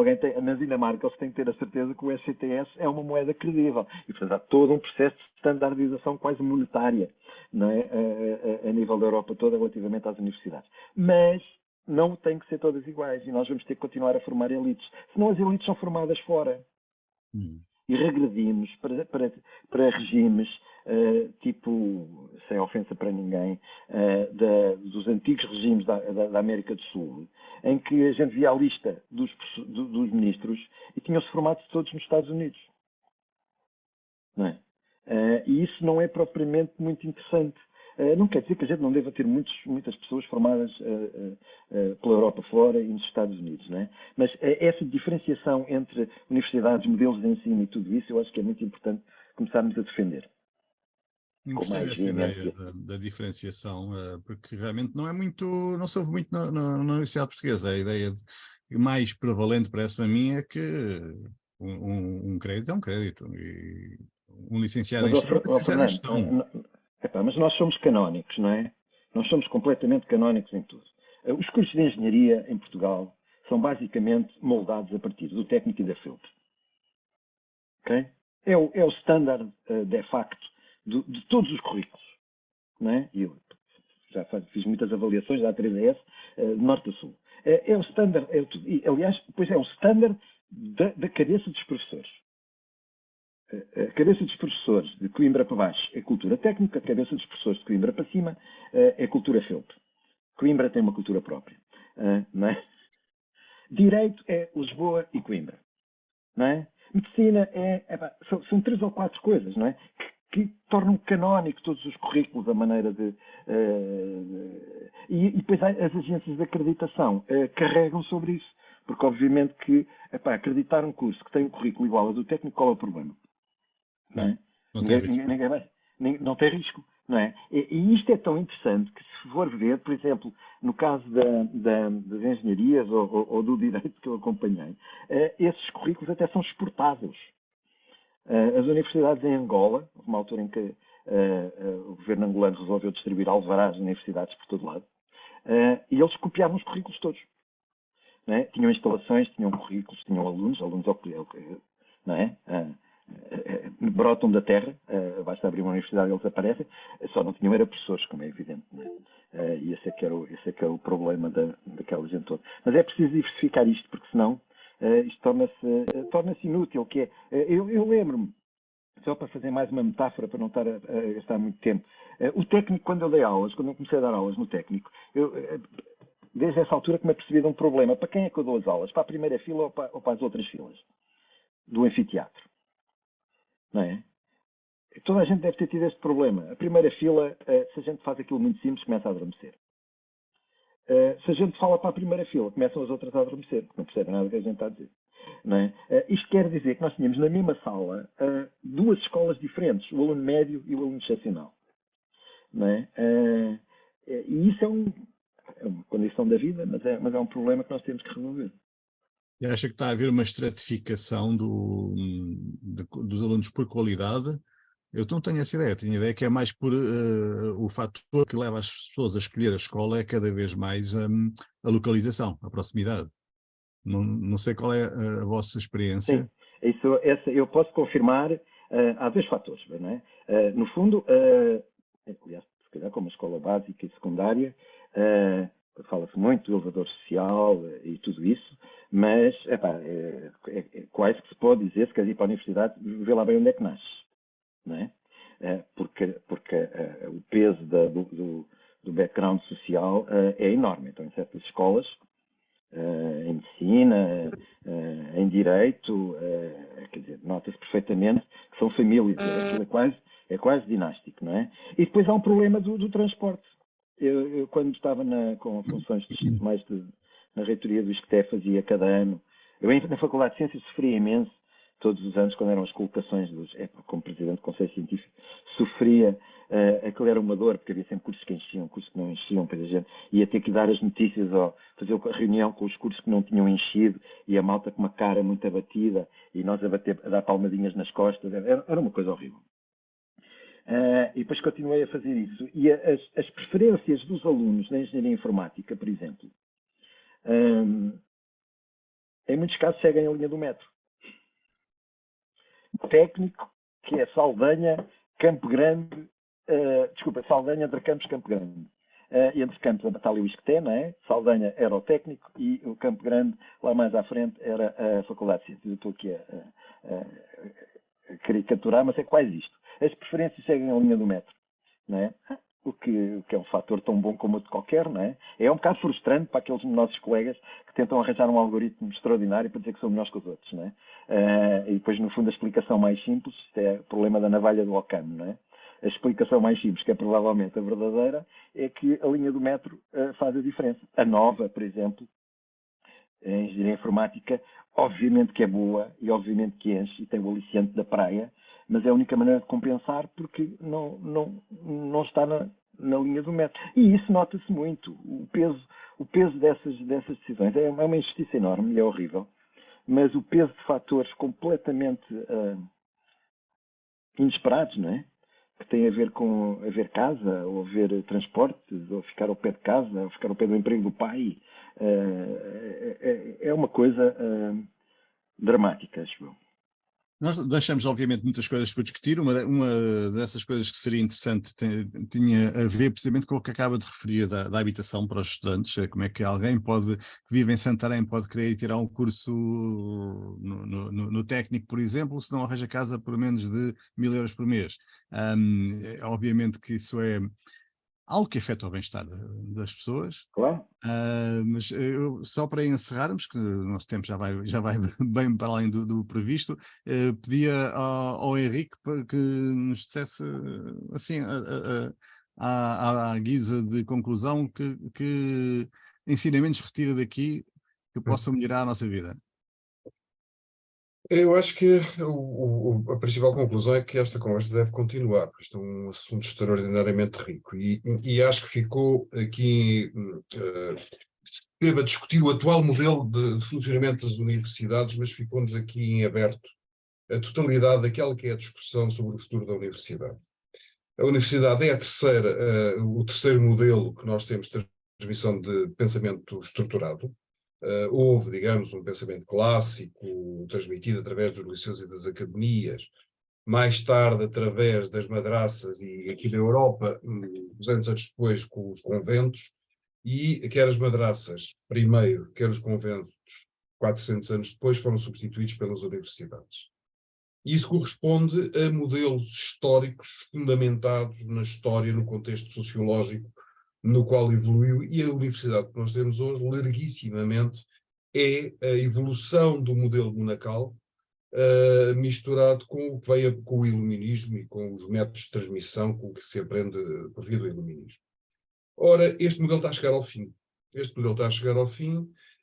na Dinamarca eles têm que ter a certeza que o ECTS é uma moeda credível. E, portanto, há todo um processo de standardização quase monetária, não é? A nível da Europa toda relativamente às universidades. Mas não têm que ser todas iguais e nós vamos ter que continuar a formar elites. Senão as elites são formadas fora. E regredimos para regimes tipo, sem ofensa para ninguém, dos antigos regimes da América do Sul, em que a gente via a lista dos ministros e tinham-se formado todos nos Estados Unidos. Não é? E isso não é propriamente muito interessante. Não quer dizer que a gente não deva ter muitas pessoas formadas pela Europa fora e nos Estados Unidos, não é? Mas essa diferenciação entre universidades, modelos de ensino e tudo isso, eu acho que é muito importante começarmos a defender. Gostei dessa ideia da diferenciação, porque realmente não se ouve muito na Universidade Portuguesa. A ideia mais prevalente, parece-me a mim, é que um crédito é um crédito. E um licenciado em gestão. Mas nós somos canónicos, não é? Nós somos completamente canónicos em tudo. Os cursos de engenharia em Portugal são basicamente moldados a partir do técnico e da FEUP. Okay? É o standard de facto de todos os currículos. Não é? Eu já fiz muitas avaliações da A3S de norte a sul. É o standard, aliás, depois é o standard da cabeça dos professores. A cabeça dos professores de Coimbra para baixo é cultura técnica, a cabeça dos professores de Coimbra para cima é cultura FEUP. Coimbra tem uma cultura própria. Não é? Direito é Lisboa e Coimbra. Não é? Medicina são 3 ou 4 coisas, não é? Que tornam canónico todos os currículos, a maneira de... E depois as agências de acreditação carregam sobre isso. Porque obviamente que acreditar um curso que tem um currículo igual ao do técnico, qual é o problema? Não é? Não tem risco. Não é? E isto é tão interessante que, se for ver, por exemplo, no caso das engenharias ou do direito que eu acompanhei, esses currículos até são exportáveis. As universidades em Angola, houve uma altura em que o governo angolano resolveu distribuir alvarás de universidades por todo lado, e eles copiavam os currículos todos. Não é? Tinham instalações, tinham currículos, tinham alunos não é? Brotam da terra, basta abrir uma universidade e eles aparecem, só não tinham era professores, como é evidente. Não é? E esse é que era o problema daquela gente toda. Mas é preciso diversificar isto, porque senão isto torna-se inútil. Eu lembro-me, só para fazer mais uma metáfora, para não estar a gastar muito tempo, o técnico, quando eu dei aulas, quando eu comecei a dar aulas no técnico, desde essa altura que me apercebi de um problema. Para quem é que eu dou as aulas? Para a primeira fila ou para as outras filas? Do anfiteatro. Não é? Toda a gente deve ter tido este problema. A primeira fila, se a gente faz aquilo muito simples, começa a adormecer. Se a gente fala para a primeira fila, começam as outras a adormecer, porque não percebem nada do que a gente está a dizer. Não é? Isto quer dizer que nós tínhamos na mesma sala duas escolas diferentes, o aluno médio e o aluno excepcional. Não é? E isso é uma condição da vida, mas é um problema que nós temos que resolver. E acha que está a haver uma estratificação dos alunos por qualidade? Eu não tenho essa ideia. Tenho a ideia que é mais por o fator que leva as pessoas a escolher a escola é cada vez mais a localização, a proximidade. Não sei qual é a vossa experiência. Sim, eu posso confirmar. Há dois fatores, não é? No fundo, aliás, se calhar como a escola básica e secundária, fala-se muito do elevador social e tudo isso, mas quase que se pode dizer, se quer ir para a universidade, vê lá bem onde é que nasce, não é? Porque o peso do background social é enorme. Então, em certas escolas, em medicina, em direito, quer dizer, nota-se perfeitamente que são famílias, é quase dinástico, não é? E depois há um problema do transporte. Eu quando estava com funções na reitoria do ISCTE, fazia cada ano, eu na Faculdade de Ciências sofria imenso, todos os anos, quando eram as colocações como presidente do Conselho Científico, sofria, aquele era uma dor, porque havia sempre cursos que enchiam, cursos que não enchiam, depois a gente ia ter que dar as notícias, ou fazer a reunião com os cursos que não tinham enchido, e a malta com uma cara muito abatida, e nós a dar palmadinhas nas costas, era uma coisa horrível. E depois continuei a fazer isso. E as preferências dos alunos na engenharia informática, por exemplo, em muitos casos seguem a linha do metro. Técnico, que é Saldanha, Campo Grande, Saldanha entre Campos, Campo Grande. E entre Campos está ali o ISCTE, não é? Saldanha era o técnico e o Campo Grande, lá mais à frente, era a Faculdade de Ciências. Eu estou aqui a caricaturar, mas é quase isto. As preferências seguem a linha do metro, não é? O que é um fator tão bom como outro qualquer, não é? É um bocado frustrante para aqueles nossos colegas que tentam arranjar um algoritmo extraordinário para dizer que são melhores que os outros, não é? E depois, no fundo, a explicação mais simples, é o problema da navalha do Ockham, não é? A explicação mais simples, que é provavelmente a verdadeira, é que a linha do metro faz a diferença. A nova, por exemplo, em engenharia informática, obviamente que é boa e obviamente que enche e tem o aliciante da praia, mas é a única maneira de compensar porque não está na linha do metro. E isso nota-se muito. O peso dessas decisões é uma injustiça enorme e é horrível, mas o peso de fatores completamente inesperados, não é? Que tem a ver com haver casa, ou haver transportes, ou ficar ao pé de casa, ou ficar ao pé do emprego do pai, é uma coisa dramática, acho eu. Nós deixamos, obviamente, muitas coisas para discutir. Uma dessas coisas que seria interessante tinha a ver precisamente com o que acaba de referir da habitação para os estudantes. Como é que alguém que vive em Santarém pode querer tirar um curso no técnico, por exemplo, se não arranja casa por menos de 1.000 euros por mês. Obviamente que isso é algo que afeta o bem-estar das pessoas. Claro. Mas só para encerrarmos, que o nosso tempo já vai bem para além do previsto, pedia ao Henrique que nos dissesse, assim, à guisa de conclusão, que ensinamentos retira daqui que possam melhorar a nossa vida. Eu acho que a principal conclusão é que esta conversa deve continuar, porque isto é um assunto extraordinariamente rico e acho que ficou aqui, esteve a discutir o atual modelo de funcionamento das universidades, mas ficou-nos aqui em aberto a totalidade daquela que é a discussão sobre o futuro da universidade. A universidade é o terceiro modelo que nós temos de transmissão de pensamento estruturado. Houve, digamos, um pensamento clássico transmitido através dos liceus e das academias, mais tarde através das madraças e aqui na Europa, 200 anos depois com os conventos, e quer as madraças primeiro, quer os conventos 400 anos depois foram substituídos pelas universidades. Isso corresponde a modelos históricos fundamentados na história, no contexto sociológico no qual evoluiu, e a universidade que nós temos hoje, larguissimamente, é a evolução do modelo monacal, misturado com o que veio com o iluminismo e com os métodos de transmissão com o que se aprende por via do iluminismo. Ora, este modelo está a chegar ao fim.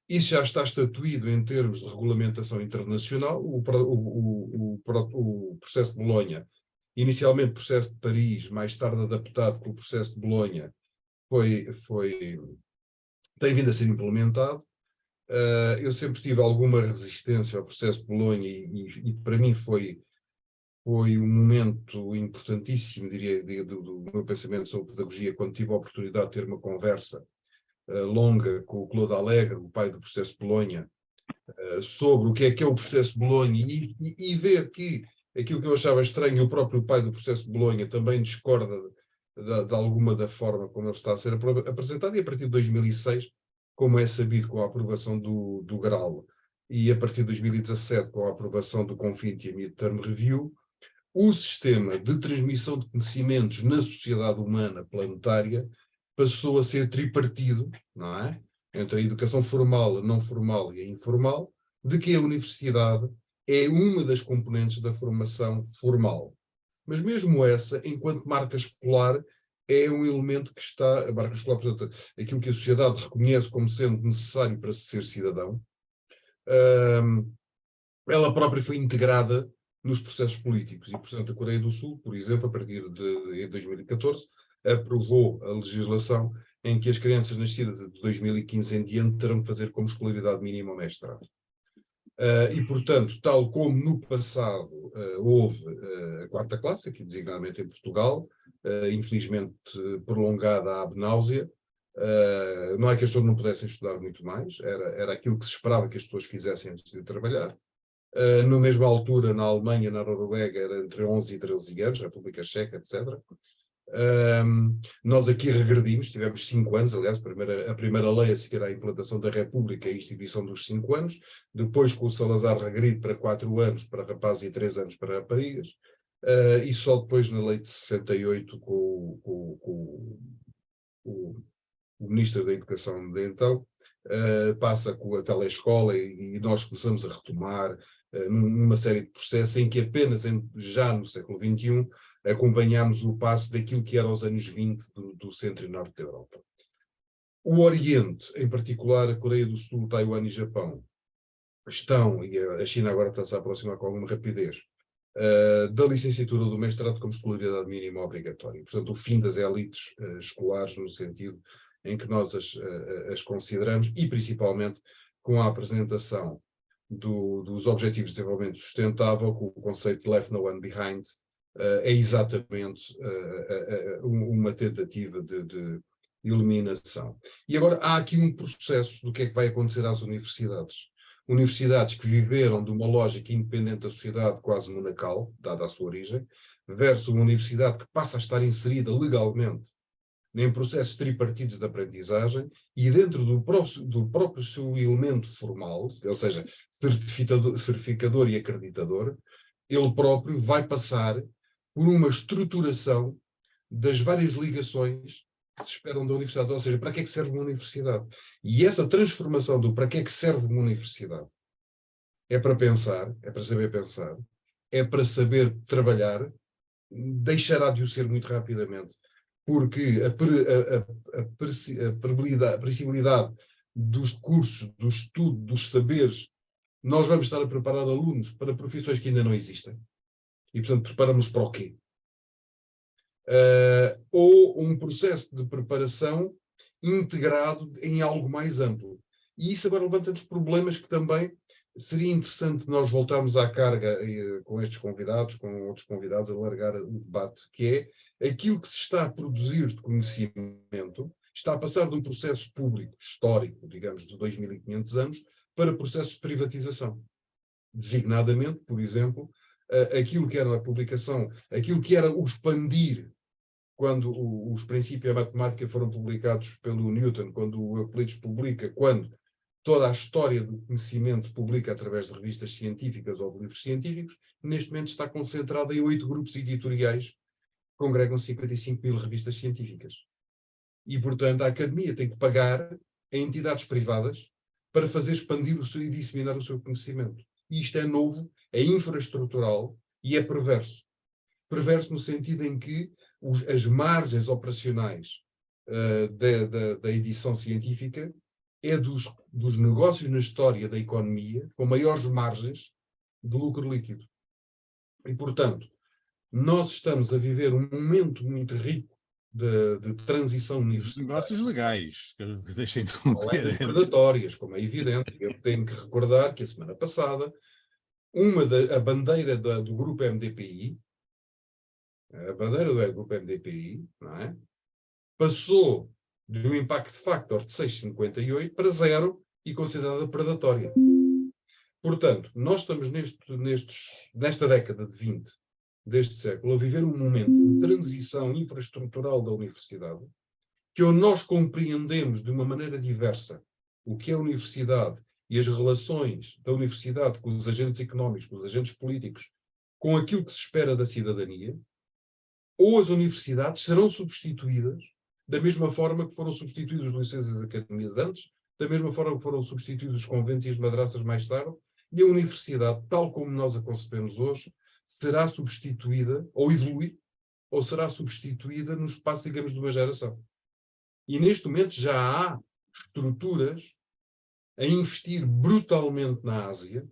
Isso já está estatuído em termos de regulamentação internacional. O processo de Bolonha, inicialmente processo de Paris, mais tarde adaptado com o processo de Bolonha, tem vindo a ser implementado. Eu sempre tive alguma resistência ao processo de Bolonha e para mim foi um momento importantíssimo, diria, do meu pensamento sobre pedagogia, quando tive a oportunidade de ter uma conversa longa com o Claude Alegre, o pai do processo de Bolonha, sobre o que é o processo de Bolonha e ver que aquilo que eu achava estranho, o próprio pai do processo de Bolonha também discorda de alguma da forma como ele está a ser apresentado, e a partir de 2006, como é sabido, com a aprovação do Graal, e a partir de 2017, com a aprovação do Confint e a Midterm Review, o sistema de transmissão de conhecimentos na sociedade humana planetária passou a ser tripartido, não é? Entre a educação formal, a não formal e a informal, de que a universidade é uma das componentes da formação formal. Mas mesmo essa, enquanto marca escolar, é um elemento que está, a marca escolar, portanto, aquilo que a sociedade reconhece como sendo necessário para ser cidadão, ela própria foi integrada nos processos políticos. E, portanto, a Coreia do Sul, por exemplo, a partir de 2014, aprovou a legislação em que as crianças nascidas de 2015 em diante terão que fazer como escolaridade mínima o mestrado. E, portanto, tal como no passado houve a quarta classe, aqui designadamente em Portugal, infelizmente prolongada ad náusea, não é que as pessoas não pudessem estudar muito mais, era aquilo que se esperava que as pessoas fizessem antes de trabalhar. Na mesma altura, na Alemanha, na Noruega, era entre 11 e 13 anos, República Checa, etc. Nós aqui regredimos, tivemos 5 anos, aliás, a primeira lei a seguir à implantação da República é a instituição dos 5 anos, depois com o Salazar regride para 4 anos para rapazes e 3 anos para raparigas, e só depois na lei de 68 com o Ministro da Educação de então, passa com a telescola e nós começamos a retomar numa série de processos em que apenas já no século XXI acompanhámos o passo daquilo que era os anos 20 do centro e norte da Europa. O Oriente, em particular a Coreia do Sul, Taiwan e Japão, estão, e a China agora está-se a aproximar com alguma rapidez, da licenciatura do mestrado como escolaridade mínima obrigatória. Portanto, o fim das elites escolares, no sentido em que nós as consideramos, e principalmente com a apresentação dos Objetivos de Desenvolvimento Sustentável, com o conceito de Left No One Behind, é exatamente uma tentativa de eliminação. E agora há aqui um processo do que é que vai acontecer às universidades. Universidades que viveram de uma lógica independente da sociedade quase monacal, dada a sua origem, versus uma universidade que passa a estar inserida legalmente em processos tripartidos de aprendizagem e dentro do próprio seu elemento formal, ou seja, certificador e acreditador, ele próprio vai passar por uma estruturação das várias ligações que se esperam da universidade, ou seja, para que é que serve uma universidade? E essa transformação do para que é que serve uma universidade é para pensar, é para saber pensar, é para saber trabalhar, deixará de o ser muito rapidamente, porque a possibilidade dos cursos, do estudo, dos saberes, nós vamos estar a preparar alunos para profissões que ainda não existem. E, portanto, preparamos para o quê? Ou um processo de preparação integrado em algo mais amplo. E isso agora levanta-nos problemas que também seria interessante nós voltarmos à carga com estes convidados, com outros convidados, alargar o debate, que é aquilo que se está a produzir de conhecimento, está a passar de um processo público, histórico, digamos, de 2.500 anos, para processos de privatização. Designadamente, por exemplo, aquilo que era a publicação, aquilo que era o expandir, quando os princípios da matemática foram publicados pelo Newton, quando o Euclides publica, quando toda a história do conhecimento publica através de revistas científicas ou de livros científicos, neste momento está concentrada em 8 grupos editoriais que congregam 55.000 revistas científicas. E, portanto, a academia tem que pagar a entidades privadas para fazer expandir e disseminar o seu conhecimento. E isto é novo, é infraestrutural e é perverso. Perverso no sentido em que as margens operacionais da edição científica é dos negócios na história da economia com maiores margens de lucro líquido. E, portanto, nós estamos a viver um momento muito rico de transição Os universitária. negócios legais, que deixem de Além das predatórias, como é evidente. Eu tenho que recordar que a semana passada, a bandeira do grupo MDPI, não é? Passou de um impact factor de 6,58 para 0 e considerada predatória. Portanto, nós estamos nesta década de 20 deste século a viver um momento de transição infraestrutural da universidade, que nós compreendemos de uma maneira diversa o que é a universidade e as relações da universidade com os agentes económicos, com os agentes políticos, com aquilo que se espera da cidadania, ou as universidades serão substituídas da mesma forma que foram substituídos os liceus e as academias antes, da mesma forma que foram substituídos os conventos e as madraças mais tarde, e a universidade, tal como nós a concebemos hoje, será substituída, ou evoluir, ou será substituída no espaço, digamos, de uma geração. E neste momento já há estruturas a investir brutalmente na Ásia,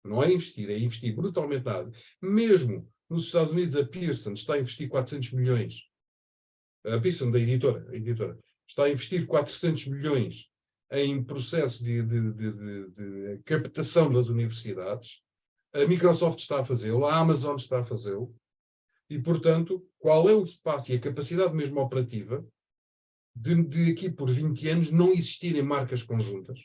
não é investir brutalmente na Ásia. Mesmo nos Estados Unidos, a Pearson está a investir 400 milhões. A Pearson, a editora, está a investir 400 milhões em processo de captação das universidades. A Microsoft está a fazê-lo, a Amazon está a fazê-lo. E, portanto, qual é o espaço e a capacidade mesmo operativa de aqui por 20 anos não existirem marcas conjuntas?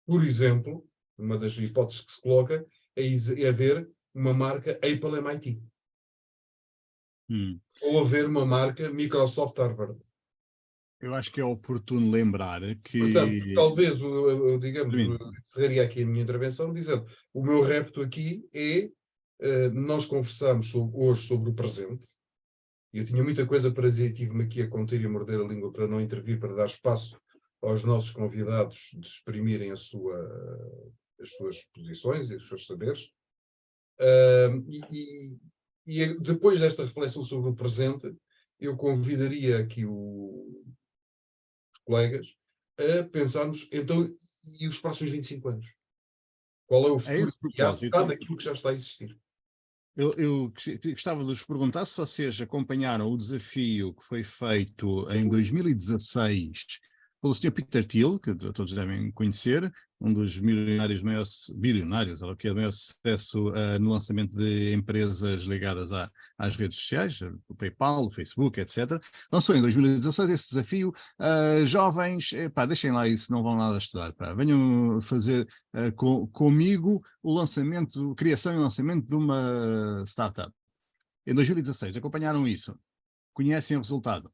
Por exemplo, uma das hipóteses que se coloca é haver uma marca Apple MIT. Ou haver uma marca Microsoft Harvard. Eu acho que é oportuno lembrar que... Portanto, talvez, digamos, encerraria aqui a minha intervenção dizendo, o meu repto aqui é, nós conversamos hoje sobre o presente, e eu tinha muita coisa para dizer e tive-me aqui a conter e a morder a língua para não intervir, para dar espaço aos nossos convidados de exprimirem as suas posições e os seus saberes. E depois desta reflexão sobre o presente, eu convidaria aqui os colegas a pensarmos, então, e os próximos 25 anos? Qual é o futuro imediato daquilo que já está a existir? Eu gostava de vos perguntar se vocês acompanharam o desafio que foi feito em 2016 pelo Sr. Peter Thiel, que todos devem conhecer, um dos bilionários de maior sucesso no lançamento de empresas ligadas às redes sociais, o PayPal, o Facebook, etc. Lançou em 2016 esse desafio. Jovens, deixem lá isso, não vão nada estudar. Venham fazer comigo criação e lançamento de uma startup. Em 2016, acompanharam isso? Conhecem o resultado?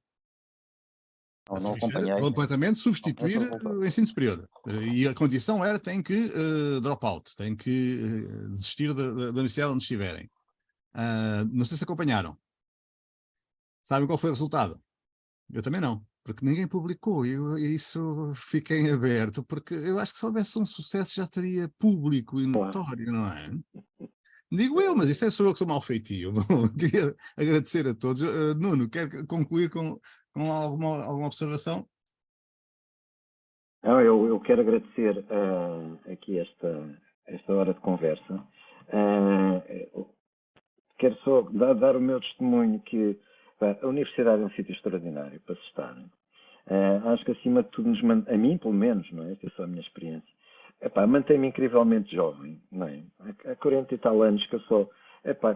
Não acompanhei. Completamente substituir o ensino superior. E a condição era tem que drop out, tem que desistir da universidade onde estiverem. Não sei se acompanharam. Sabem qual foi o resultado? Eu também não, porque ninguém publicou. E isso fica em aberto, porque eu acho que se houvesse um sucesso já estaria público e notório, não é? Digo eu, mas isso sou eu que sou mal feitio. Queria agradecer a todos. Nuno, quer concluir com alguma observação? Não, eu quero agradecer aqui esta hora de conversa. Quero só dar o meu testemunho que a universidade é um sítio extraordinário para se estar. Acho que acima de tudo a mim pelo menos, não é? Esta é só a minha experiência, mantém-me incrivelmente jovem, não é? Há 40 e tal anos que eu sou,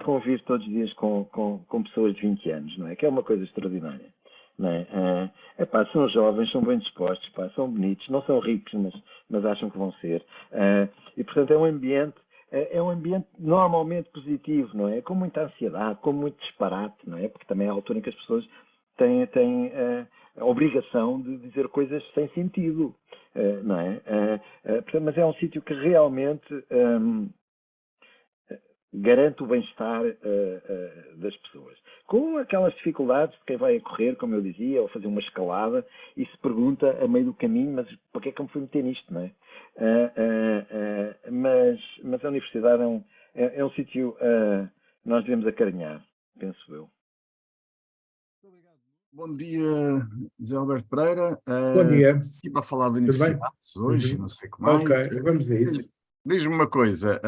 convivo todos os dias com pessoas de 20 anos, não é? Que é uma coisa extraordinária, não é? São jovens, são bem dispostos, são bonitos, não são ricos, mas acham que vão ser. E, portanto, é um ambiente normalmente positivo, não é? Com muita ansiedade, com muito disparate, não é? Porque também é a altura em que as pessoas têm a obrigação de dizer coisas sem sentido, não é? Mas é um sítio que realmente garante o bem-estar das pessoas. Com aquelas dificuldades de quem vai a correr, como eu dizia, ou fazer uma escalada, e se pergunta a meio do caminho, mas para que é que eu me fui meter nisto, não é? Mas a universidade é um sítio nós devemos acarinhar, penso eu. Bom dia, José Alberto Pereira. Bom dia. Aqui para falar de Tudo bem? universidades hoje, Uhum. não sei como mais. Ok, vamos a isso. Diz-me uma coisa,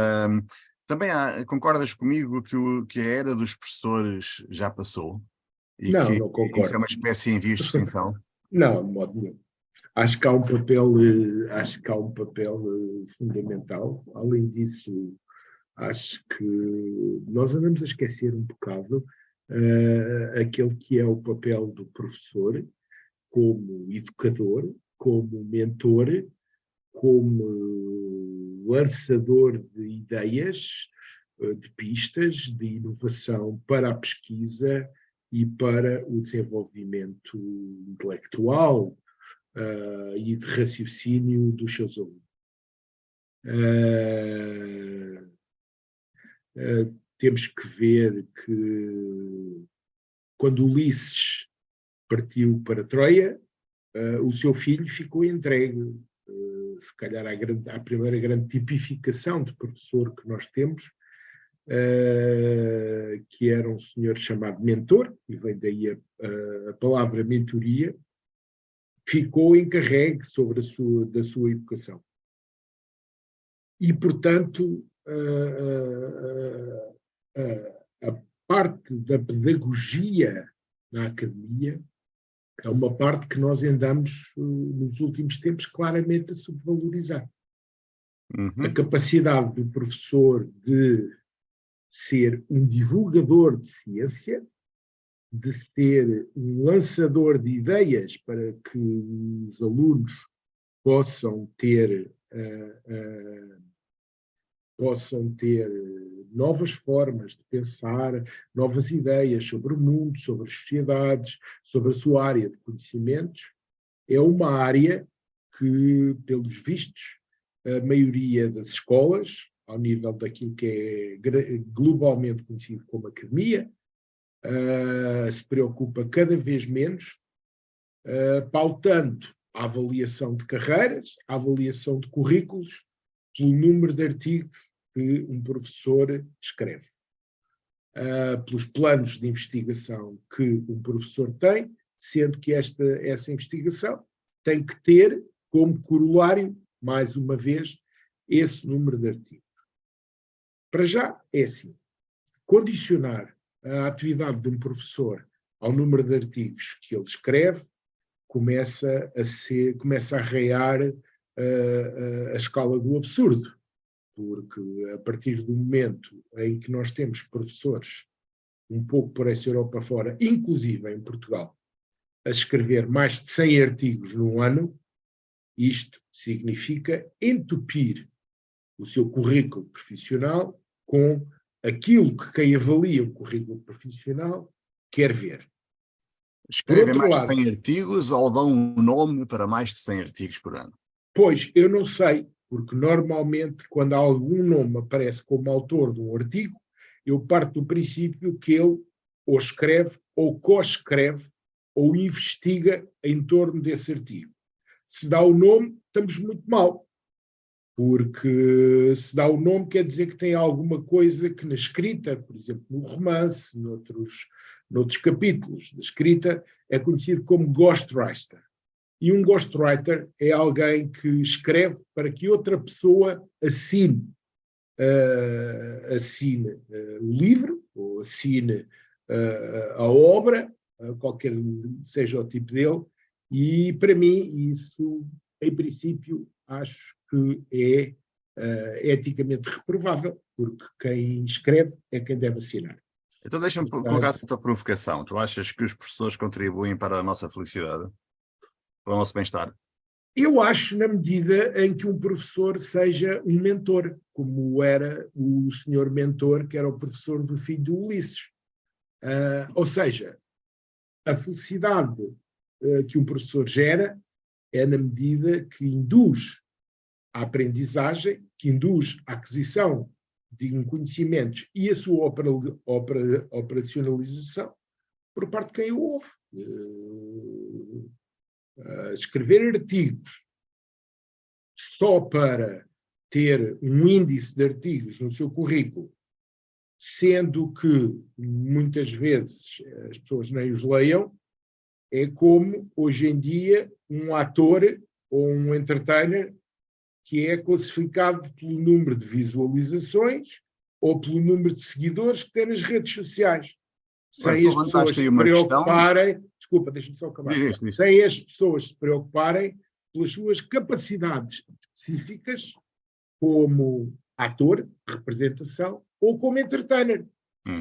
também concordas comigo que a era dos professores já passou? E Não, que não isso concordo. é uma espécie em vias de extinção? Não, de modo nenhum. Acho que há um papel, fundamental. Além disso, acho que nós andamos a esquecer um bocado aquele que é o papel do professor como educador, como mentor, como lançador de ideias, de pistas, de inovação para a pesquisa e para o desenvolvimento intelectual e de raciocínio dos seus alunos. Temos que ver que quando Ulisses partiu para Troia, o seu filho ficou entregue, se calhar à primeira grande tipificação de professor que nós temos, que era um senhor chamado mentor, e vem daí a palavra mentoria, ficou encarregue da sua educação. E, portanto, a parte da pedagogia na academia é uma parte que nós andamos, nos últimos tempos, claramente a subvalorizar. Uhum. A capacidade do professor de ser um divulgador de ciência, de ser um lançador de ideias para que os alunos possam ter novas formas de pensar, novas ideias sobre o mundo, sobre as sociedades, sobre a sua área de conhecimentos, é uma área que, pelos vistos, a maioria das escolas, ao nível daquilo que é globalmente conhecido como academia, se preocupa cada vez menos, pautando a avaliação de carreiras, a avaliação de currículos, pelo número de artigos que um professor escreve, pelos planos de investigação que um professor tem, sendo que essa investigação tem que ter como corolário, mais uma vez, esse número de artigos. Para já, é assim, condicionar a atividade de um professor ao número de artigos que ele escreve começa a arraiar a escala do absurdo, porque a partir do momento em que nós temos professores um pouco por essa Europa fora, inclusive em Portugal, a escrever mais de 100 artigos num ano, isto significa entupir o seu currículo profissional com aquilo que quem avalia o currículo profissional quer ver. Escrevem mais de 100 artigos ou dão um nome para mais de 100 artigos por ano? Pois, eu não sei, porque normalmente quando algum nome aparece como autor de um artigo, eu parto do princípio que ele ou escreve, ou co-escreve, ou investiga em torno desse artigo. Se dá o nome, estamos muito mal, porque se dá o nome quer dizer que tem alguma coisa que na escrita, por exemplo, no romance, noutros capítulos da escrita, é conhecido como ghostwriter. E um ghostwriter é alguém que escreve para que outra pessoa assine o livro, ou assine a obra, qualquer seja o tipo dele, e para mim isso, em princípio, acho que é eticamente reprovável, porque quem escreve é quem deve assinar. Então deixa-me colocar outra provocação. Tu achas que os professores contribuem para a nossa felicidade? Para o nosso bem-estar? Eu acho, na medida em que um professor seja um mentor, como era o senhor mentor, que era o professor do filho do Ulisses. Ou seja, a felicidade que um professor gera é na medida que induz a aprendizagem, que induz a aquisição de um conhecimento e a sua operacionalização por parte de quem o ouve. Escrever artigos só para ter um índice de artigos no seu currículo, sendo que muitas vezes as pessoas nem os leiam, é como hoje em dia um ator ou um entertainer que é classificado pelo número de visualizações ou pelo número de seguidores que tem nas redes sociais. Sem as pessoas se preocuparem, desculpa, deixa-me só acabar. Sem as pessoas se preocuparem pelas suas capacidades específicas como ator, representação ou como entertainer.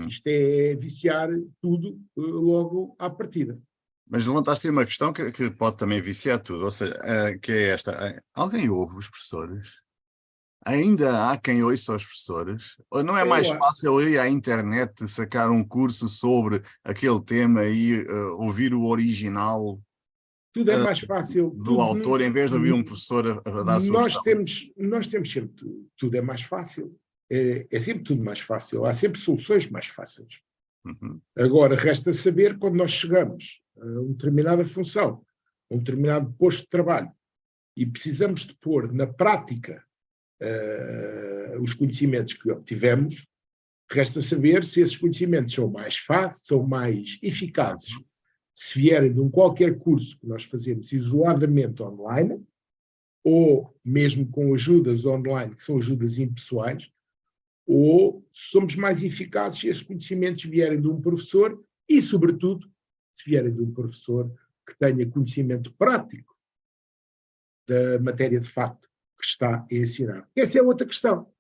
Isto é viciar tudo logo à partida. Mas levantaste aí uma questão que pode também viciar tudo, ou seja, que é esta. Alguém ouve os professores? Ainda há quem ouça os professores? Ou não é mais fácil ir à internet sacar um curso sobre aquele tema e ouvir o original? Tudo é mais fácil. Do autor, em vez de ouvir um professor a dar a sua versão? Nós temos sempre tudo é mais fácil. É sempre tudo mais fácil. Há sempre soluções mais fáceis. Agora, resta saber quando nós chegamos a uma determinada função, a um determinado posto de trabalho, e precisamos de pôr na prática os conhecimentos que obtivemos, resta saber se esses conhecimentos são mais fáceis, são mais eficazes, se vierem de qualquer curso que nós fazemos isoladamente online, ou mesmo com ajudas online, que são ajudas impessoais, ou se somos mais eficazes se esses conhecimentos vierem de um professor e, sobretudo, se vierem de um professor que tenha conhecimento prático da matéria de facto que está a ensinar. Essa é outra questão.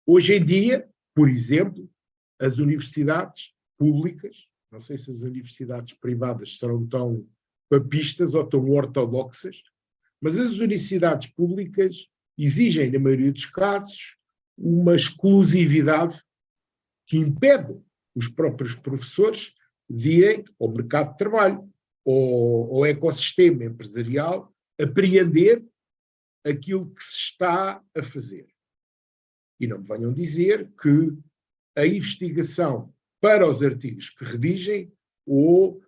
Hoje em dia, por exemplo, as universidades públicas, não sei se as universidades privadas serão tão papistas ou tão ortodoxas, mas as universidades públicas exigem, na maioria dos casos, uma exclusividade que impede os próprios professores de irem ao mercado de trabalho ou ao ecossistema empresarial apreender aquilo que se está a fazer. E não me venham dizer que a investigação para os artigos que redigem ou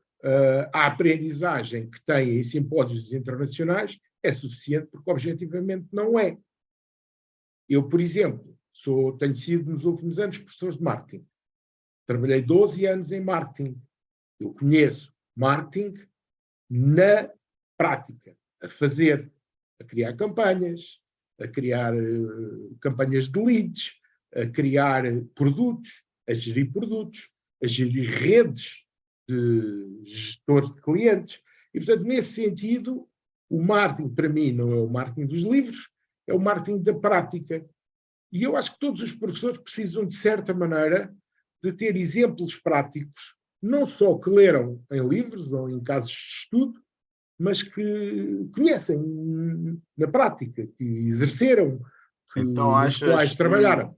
a aprendizagem que têm em simpósios internacionais é suficiente, porque objetivamente não é. Eu, por exemplo, tenho sido nos últimos anos professor de marketing. Trabalhei 12 anos em marketing. Eu conheço marketing na prática, a criar campanhas, a criar campanhas de leads, a criar produtos, a gerir produtos, a gerir redes de gestores de clientes. E, portanto, nesse sentido, o marketing, para mim, não é o marketing dos livros, é o marketing da prática. E eu acho que todos os professores precisam, de certa maneira, de ter exemplos práticos, não só que leram em livros ou em casos de estudo, mas que conhecem na prática, que exerceram, que então, nos quais trabalharam.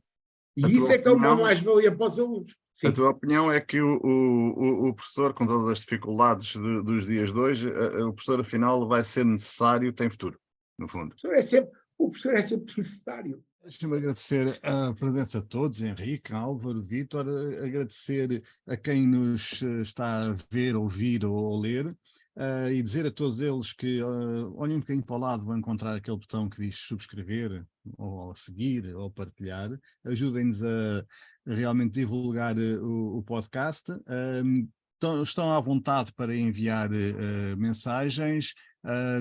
E isso é que é uma mais-valia para os alunos. Sim. A tua opinião é que o professor, com todas as dificuldades dos dias de hoje, o professor, afinal, vai ser necessário, tem futuro, no fundo. O professor é sempre necessário. Deixa-me agradecer a presença de todos, Henrique, Álvaro, Vítor, agradecer a quem nos está a ver, ouvir ou ler, e dizer a todos eles que olhem um bocadinho para o lado, vão encontrar aquele botão que diz subscrever, ou seguir, ou partilhar. Ajudem-nos a realmente divulgar o podcast. Estão à vontade para enviar mensagens,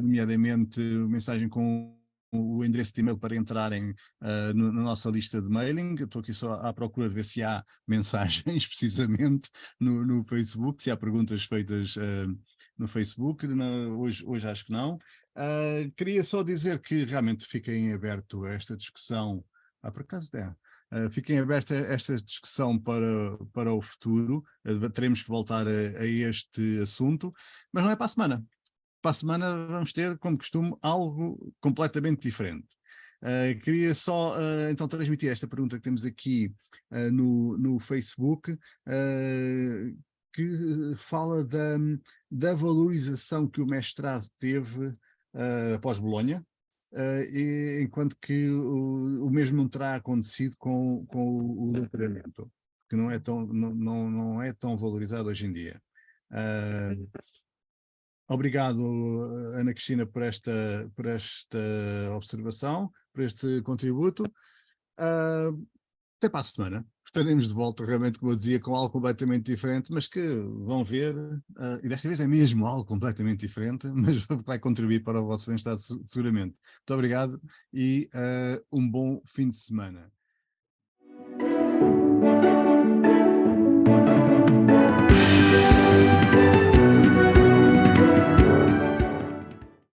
nomeadamente mensagem com o endereço de e-mail para entrarem na nossa lista de mailing. Eu estou aqui só à procura de ver se há mensagens, precisamente, no Facebook, se há perguntas feitas no Facebook, hoje acho que não. Queria só dizer que realmente fiquem aberto a esta discussão, por acaso fiquem aberta esta discussão para o futuro, teremos que voltar a este assunto, mas não é para a semana. Para a semana vamos ter, como costume, algo completamente diferente. Queria só então transmitir esta pergunta que temos aqui no Facebook, que fala da valorização que o mestrado teve após Bolonha, enquanto que o mesmo não terá acontecido com o doutoramento, que não é tão valorizado hoje em dia. Obrigado, Ana Cristina, por esta observação, por este contributo. Até para a semana. Estaremos de volta, realmente, como eu dizia, com algo completamente diferente, mas que vão ver, e desta vez é mesmo algo completamente diferente, mas vai contribuir para o vosso bem-estar seguramente. Muito obrigado e um bom fim de semana.